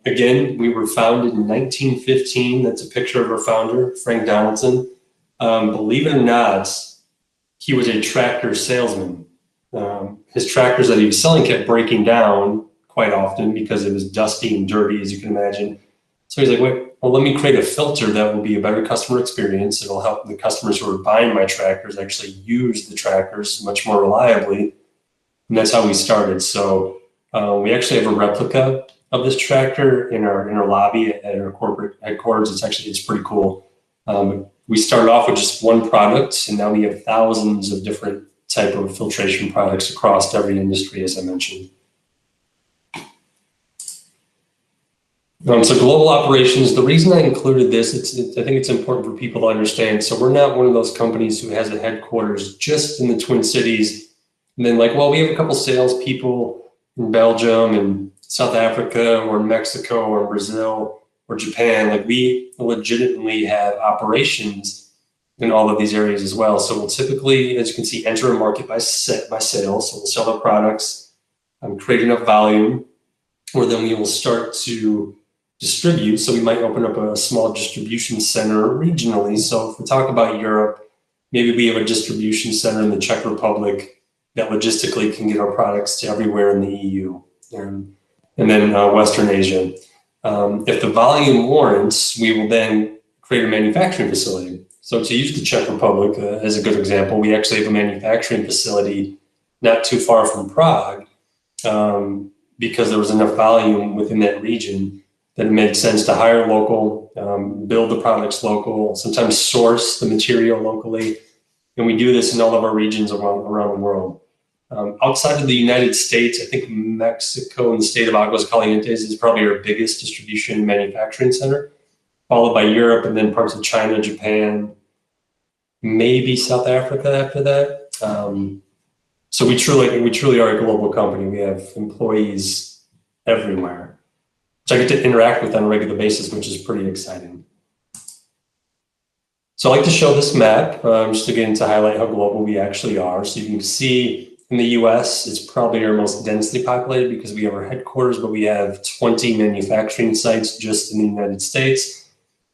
again, we were founded in 1915. That's a picture of our founder, Frank Donaldson. Believe it or not, he was a tractor salesman. His tractors that he was selling kept breaking down quite often because it was dusty and dirty, as you can imagine. So he's like, wait, well, let me create a filter that will be a better customer experience. It'll help the customers who are buying my tractors actually use the tractors much more reliably. And that's how we started. So we actually have a replica of this tractor in our lobby at our corporate headquarters. It's pretty cool. We started off with just one product, and now we have thousands of different type of filtration products across every industry, as I mentioned. So global operations, the reason I included this, I think it's important for people to understand. So we're not one of those companies who has a headquarters just in the Twin Cities. And then like, well, we have a couple salespeople in Belgium and South Africa or Mexico or Brazil or Japan. Like we legitimately have operations in all of these areas as well. So we'll typically, as you can see, enter a market by sales. So we'll sell our products, create enough volume, or then we will start to distribute. So we might open up a small distribution center regionally. So if we talk about Europe, maybe we have a distribution center in the Czech Republic that logistically can get our products to everywhere in the EU and then Western Asia. If the volume warrants, we will then create a manufacturing facility. So to use the Czech Republic as a good example, we actually have a manufacturing facility not too far from Prague because there was enough volume within that region that it made sense to hire local, build the products local, sometimes source the material locally. And we do this in all of our regions around the world. Outside of the United States, I think Mexico and the state of Aguascalientes is probably our biggest distribution manufacturing center, followed by Europe and then parts of China, Japan, maybe South Africa after that. So we truly are a global company. We have employees everywhere, which I get to interact with on a regular basis, which is pretty exciting. So I like to show this map just again to highlight how global we actually are. So you can see in the US, it's probably our most densely populated because we have our headquarters, but we have 20 manufacturing sites just in the United States.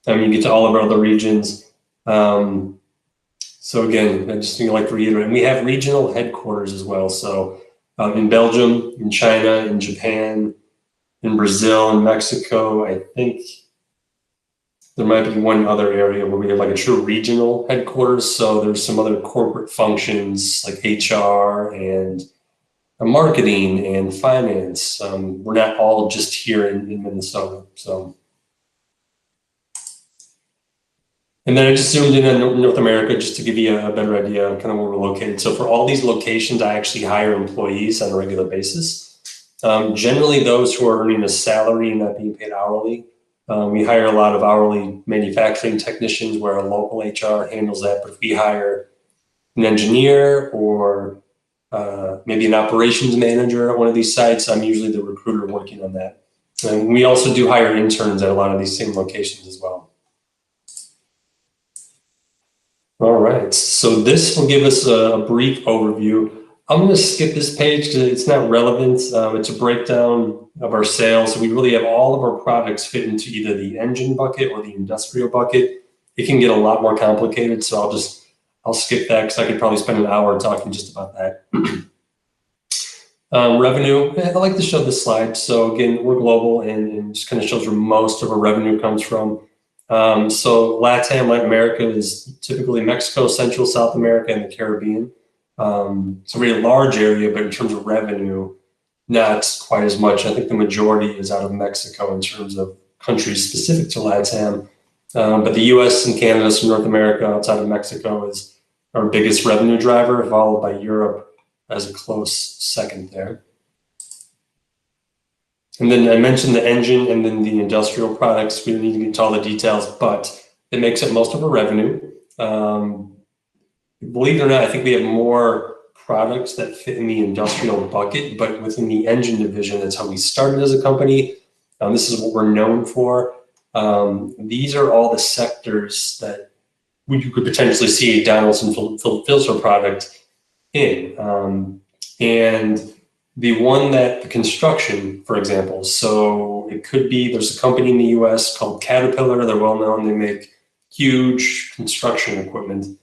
You get to all of our other regions. So again, I just like to reiterate, and we have regional headquarters as well. So in Belgium, in China, in Japan, in Brazil, in Mexico, I think there might be one other area where we have like a true regional headquarters. So there's some other corporate functions like HR and marketing and finance. We're not all just here in Minnesota. So. And then I just zoomed in on North America just to give you a better idea of kind of where we're located. So for all these locations, I actually hire employees on a regular basis. Generally, those who are earning a salary and not being paid hourly. We hire a lot of hourly manufacturing technicians where a local HR handles that. But if we hire an engineer or maybe an operations manager at one of these sites, I'm usually the recruiter working on that. And we also do hire interns at a lot of these same locations as well. All right, so this will give us a brief overview. I'm going to skip this page because it's not relevant. It's a breakdown of our sales. So we really have all of our products fit into either the engine bucket or the industrial bucket. It can get a lot more complicated, so I'll skip that because I could probably spend an hour talking just about that. Revenue, I like to show this slide. So again, we're global and just kind of shows where most of our revenue comes from. So Latin America is typically Mexico, Central, South America, and the Caribbean. So really a large area, but in terms of revenue, not quite as much. I think the majority is out of Mexico in terms of countries specific to LATAM. But the US and Canada, so North America outside of Mexico is our biggest revenue driver, followed by Europe as a close second there. And then I mentioned the engine and then the industrial products. We don't need to get into all the details, but it makes up most of our revenue. Believe it or not, I think we have more products that fit in the industrial bucket, but within the engine division, that's how we started as a company. This is what we're known for. These are all the sectors that you could potentially see a Donaldson filter product in. And the one that the construction, for example, so it could be, there's a company in the US called Caterpillar. They're well known. They make huge construction equipment.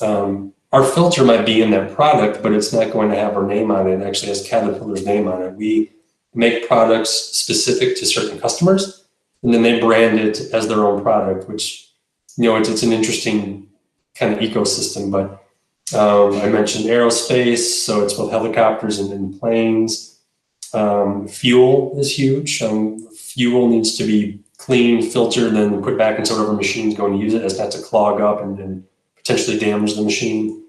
Our filter might be in that product, but it's not going to have our name on it. It actually has Caterpillar's name on it. We make products specific to certain customers, and then they brand it as their own product, which, you know, it's an interesting kind of ecosystem. But I mentioned aerospace, so it's both helicopters and planes. Fuel is huge. Fuel needs to be cleaned, filtered, and then put back into whatever machine's going to use it, as not to clog up and potentially damage the machine.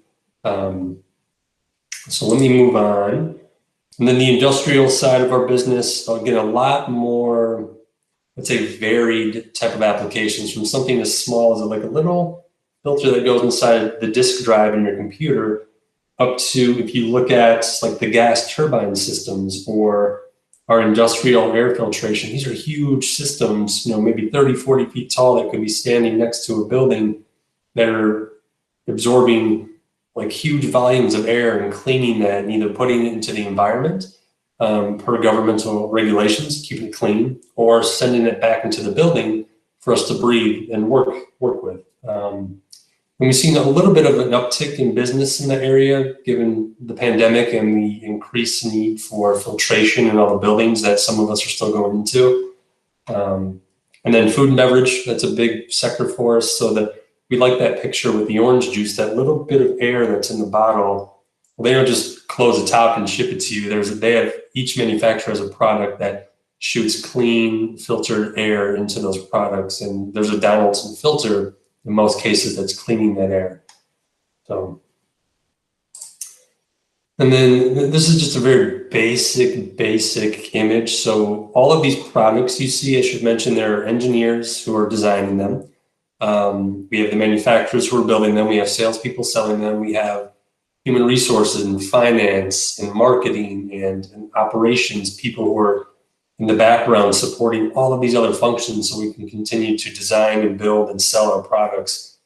So let me move on. And then the industrial side of our business, I'll get a lot more, let's say, varied type of applications, from something as small as like a little filter that goes inside the disk drive in your computer, up to, if you look at like the gas turbine systems or our industrial air filtration. These are huge systems, you know, maybe 30, 40 feet tall, that could be standing next to a building that are absorbing like huge volumes of air and cleaning that, and either putting it into the environment per governmental regulations, keeping it clean, or sending it back into the building for us to breathe and work with. And we've seen a little bit of an uptick in business in the area, given the pandemic and the increased need for filtration in all the buildings that some of us are still going into. And then food and beverage, that's a big sector for us. So that we like that picture with the orange juice, that little bit of air that's in the bottle. Well, they don't just close the top and ship it to you. They have, each manufacturer has a product that shoots clean, filtered air into those products. And there's a Donaldson filter, in most cases, that's cleaning that air. So, and then this is just a very basic image. So all of these products you see, I should mention, there are engineers who are designing them. We have the manufacturers who are building them. We have salespeople selling them. We have human resources and finance and marketing and operations people who are in the background supporting all of these other functions, so we can continue to design and build and sell our products.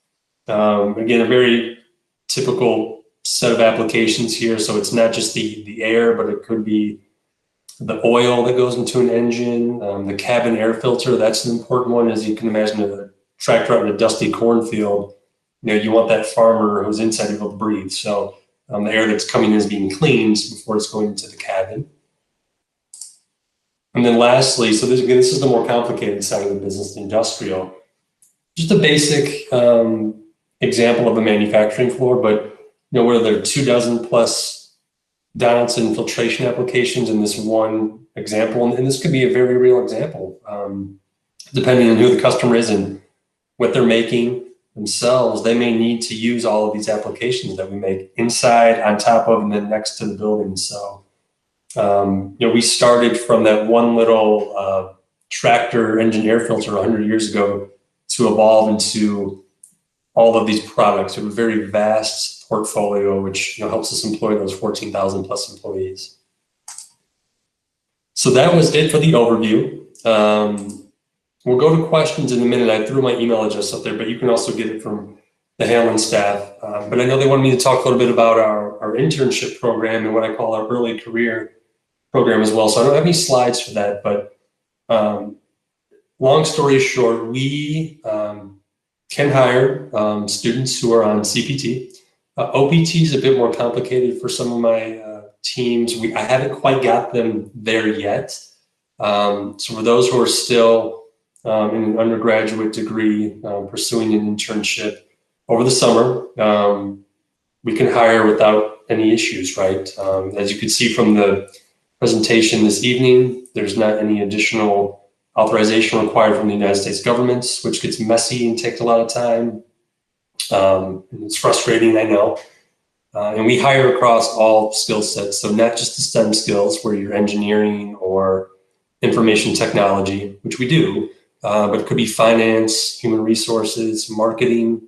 Again, a very typical set of applications here. So it's not just the air, but it could be the oil that goes into an engine, the cabin air filter. That's an important one. As you can imagine, a tractor out in a dusty cornfield, you know, you want that farmer who's inside to be able to breathe. So the air that's coming in is being cleaned before it's going into the cabin. And then lastly, so this is the more complicated side of the business, the industrial. Just a basic example of a manufacturing floor, but you know, where there are 24+ Donaldson filtration applications in this one example, and this could be a very real example, depending on who the customer is and what they're making themselves. They may need to use all of these applications that we make inside, on top of, and then next to the building. So, you know, we started from that one little tractor engine air filter 100 years ago to evolve into all of these products. We have a very vast portfolio, which, you know, helps us employ those 14,000 plus employees. So that was it for the overview. We'll go to questions in a minute. I threw my email address up there, but you can also get it from the Hamline staff. But I know they wanted me to talk a little bit about our internship program and what I call our early career program as well. So I don't have any slides for that, but long story short, we can hire students who are on CPT. OPT is a bit more complicated for some of my teams. I haven't quite got them there yet. So for those who are still in an undergraduate degree, pursuing an internship over the summer, we can hire without any issues, right? As you can see from the presentation this evening, there's not any additional authorization required from the United States government, which gets messy and takes a lot of time. And it's frustrating, I know. And we hire across all skill sets. So not just the STEM skills where you're engineering or information technology, which we do, but it could be finance, human resources, marketing,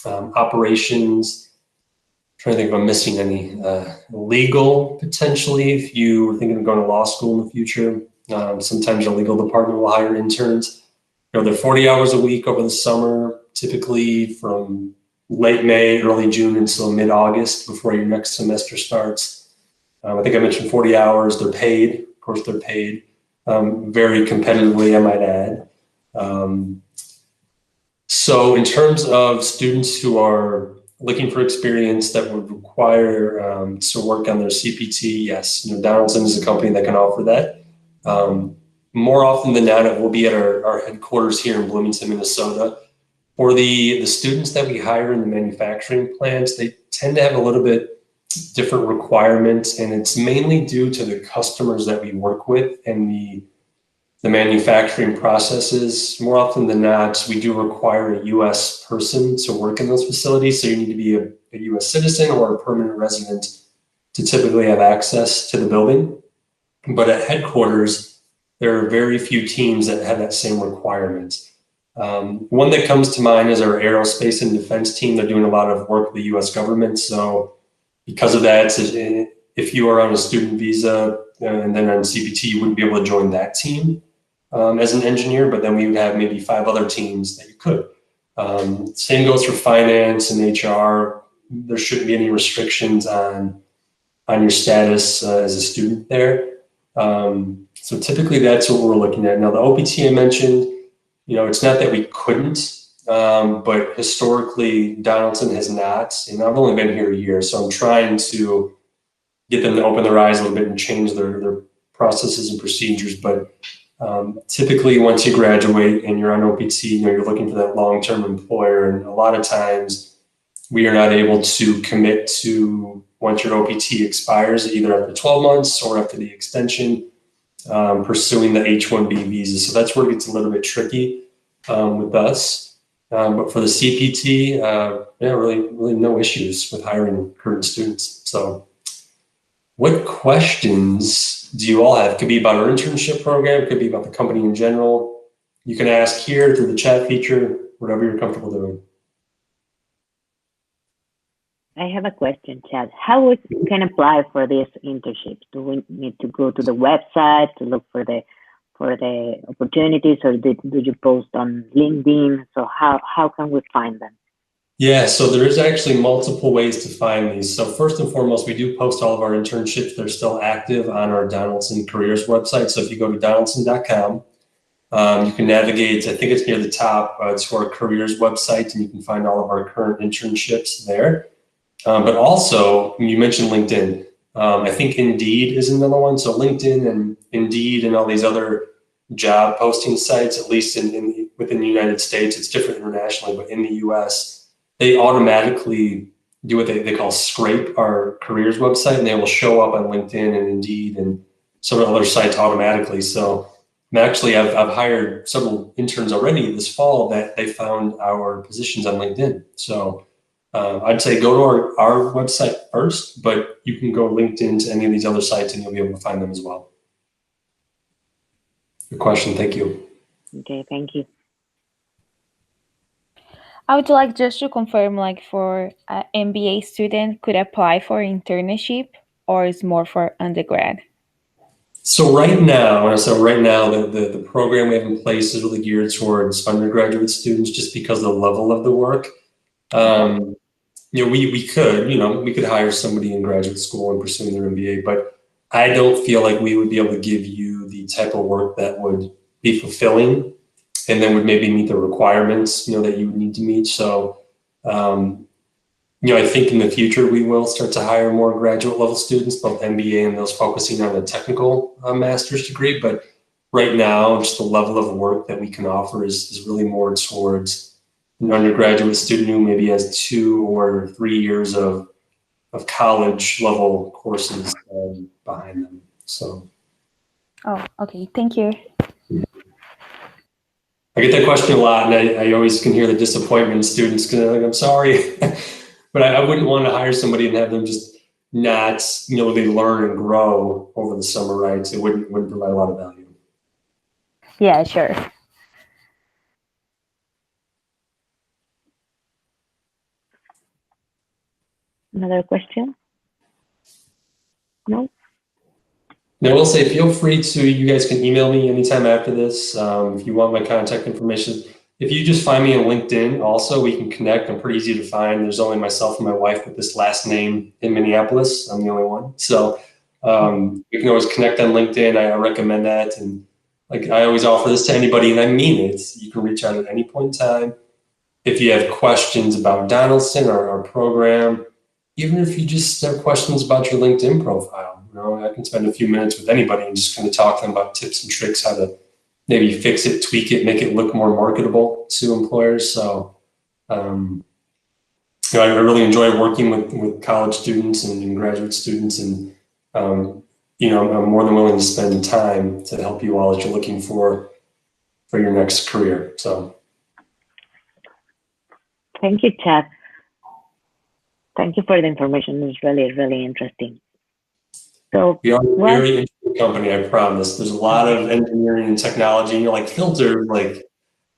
operations. I'm trying to think if I'm missing any. Legal, potentially, if you were thinking of going to law school in the future. Sometimes your legal department will hire interns. They're 40 hours a week over the summer, typically from late May, early June until mid-August before your next semester starts. I think I mentioned 40 hours. They're paid. Of course, they're paid very competitively, I might add. So in terms of students who are looking for experience that would require to work on their CPT, yes, Donaldson is a company that can offer that. More often than not, it will be at our headquarters here in Bloomington, Minnesota. For the students that we hire in the manufacturing plants, they tend to have a little bit different requirements, and it's mainly due to the customers that we work with and the manufacturing processes. More often than not, we do require a U.S. person to work in those facilities, so you need to be a U.S. citizen or a permanent resident to typically have access to the building. But at headquarters, there are very few teams that have that same requirement. One that comes to mind is our aerospace and defense team. They're doing a lot of work with the U.S. government. So because of that, if you are on a student visa and then on CPT, you wouldn't be able to join that team as an engineer, but then we would have maybe 5 other teams that you could. Same goes for finance and HR. There shouldn't be any restrictions on your status as a student there. So typically that's what we're looking at. Now the OPT I mentioned, it's not that we couldn't, but historically Donaldson has not, and I've only been here a year, so I'm trying to get them to open their eyes a little bit and change their processes and procedures. But typically once you graduate and you're on OPT, you're looking for that long-term employer, and a lot of times we are not able to commit to once your OPT expires, either after 12 months or after the extension, pursuing the H-1B visa. So that's where it gets a little bit tricky with us. But for the CPT, really no issues with hiring current students. So what questions do you all have? It could be about our internship program, it could be about the company in general. You can ask here through the chat feature, whatever you're comfortable doing. I have a question, Chad. How we can apply for this internship? Do we need to go to the website to look for the opportunities, or do you post on LinkedIn? So how can we find them? Yeah, so there is actually multiple ways to find these. So first and foremost, we do post all of our internships. They're still active on our Donaldson Careers website. So if you go to donaldson.com, you can navigate, I think it's near the top, to our careers website, and you can find all of our current internships there. But also, you mentioned LinkedIn. I think Indeed is another one. So LinkedIn and Indeed and all these other job posting sites, at least within the United States, it's different internationally, but in the US, they automatically do what they call scrape our careers website, and they will show up on LinkedIn and Indeed and some other sites automatically. So I've hired several interns already this fall that they found our positions on LinkedIn. So I'd say go to our website first, but you can go LinkedIn to any of these other sites and you'll be able to find them as well. Good question. Thank you. Okay, thank you. I would like just to confirm, like for an MBA student, could apply for internship, or is more for undergrad? So right now, the program we have in place is really geared towards undergraduate students, just because of the level of the work. We could hire somebody in graduate school and pursuing their MBA, but I don't feel like we would be able to give you the type of work that would be fulfilling and then would maybe meet the requirements, that you would need to meet. So, I think in the future we will start to hire more graduate level students, both MBA and those focusing on a technical master's degree. But right now, just the level of work that we can offer is really more towards an undergraduate student who maybe has 2 or 3 years of college level courses behind them. So. Oh, okay. Thank you. I get that question a lot, and I always can hear the disappointment in students because they're like, I'm sorry, But I wouldn't want to hire somebody and have them just not, they learn and grow over the summer, right? So it wouldn't provide a lot of value. Yeah, sure. Another question? No? Now, I will say, feel free to, you guys can email me anytime after this. If you want my contact information, if you just find me on LinkedIn, also, we can connect. I'm pretty easy to find. There's only myself and my wife with this last name in Minneapolis. I'm the only one. So you can always connect on LinkedIn. I recommend that. And like I always offer this to anybody, and I mean it. You can reach out at any point in time. If you have questions about Donaldson or our program, even if you just have questions about your LinkedIn profile, I can spend a few minutes with anybody and just kind of talk to them about tips and tricks, how to maybe fix it, tweak it, make it look more marketable to employers. So, I really enjoy working with college students and graduate students, and I'm more than willing to spend time to help you all as you're looking for your next career. So, thank you, Chad. Thank you for the information. It's really, really interesting. So we are a very interesting company, I promise. There's a lot of engineering and technology, like filters, like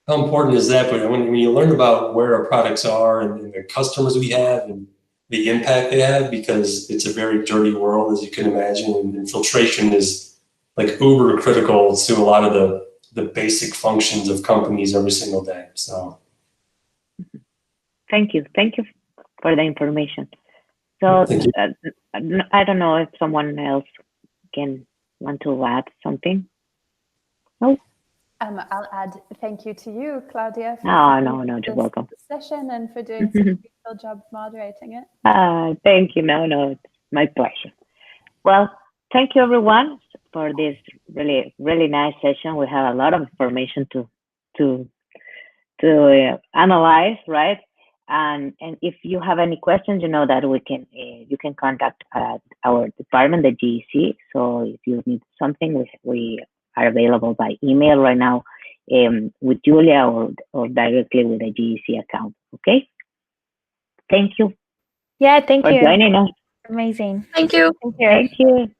how important is that? But when you learn about where our products are and the customers we have and the impact they have, because it's a very dirty world, as you can imagine, and filtration is like uber critical to a lot of the basic functions of companies every single day. So thank you for the information. So I don't know if someone else can want to add something. No. I'll add thank you to you, Claudia. No, you're welcome. Session and for doing such a beautiful job moderating it. Thank you. No, it's my pleasure. Well, thank you everyone for this really, really nice session. We have a lot of information to analyze, right? And if you have any questions, that you can contact our department, the GEC. So if you need something, we are available by email right now with Julia or directly with the GEC account. Okay. Thank you. Yeah, thank you for joining us. Amazing. Thank you. Thank you. Thank you.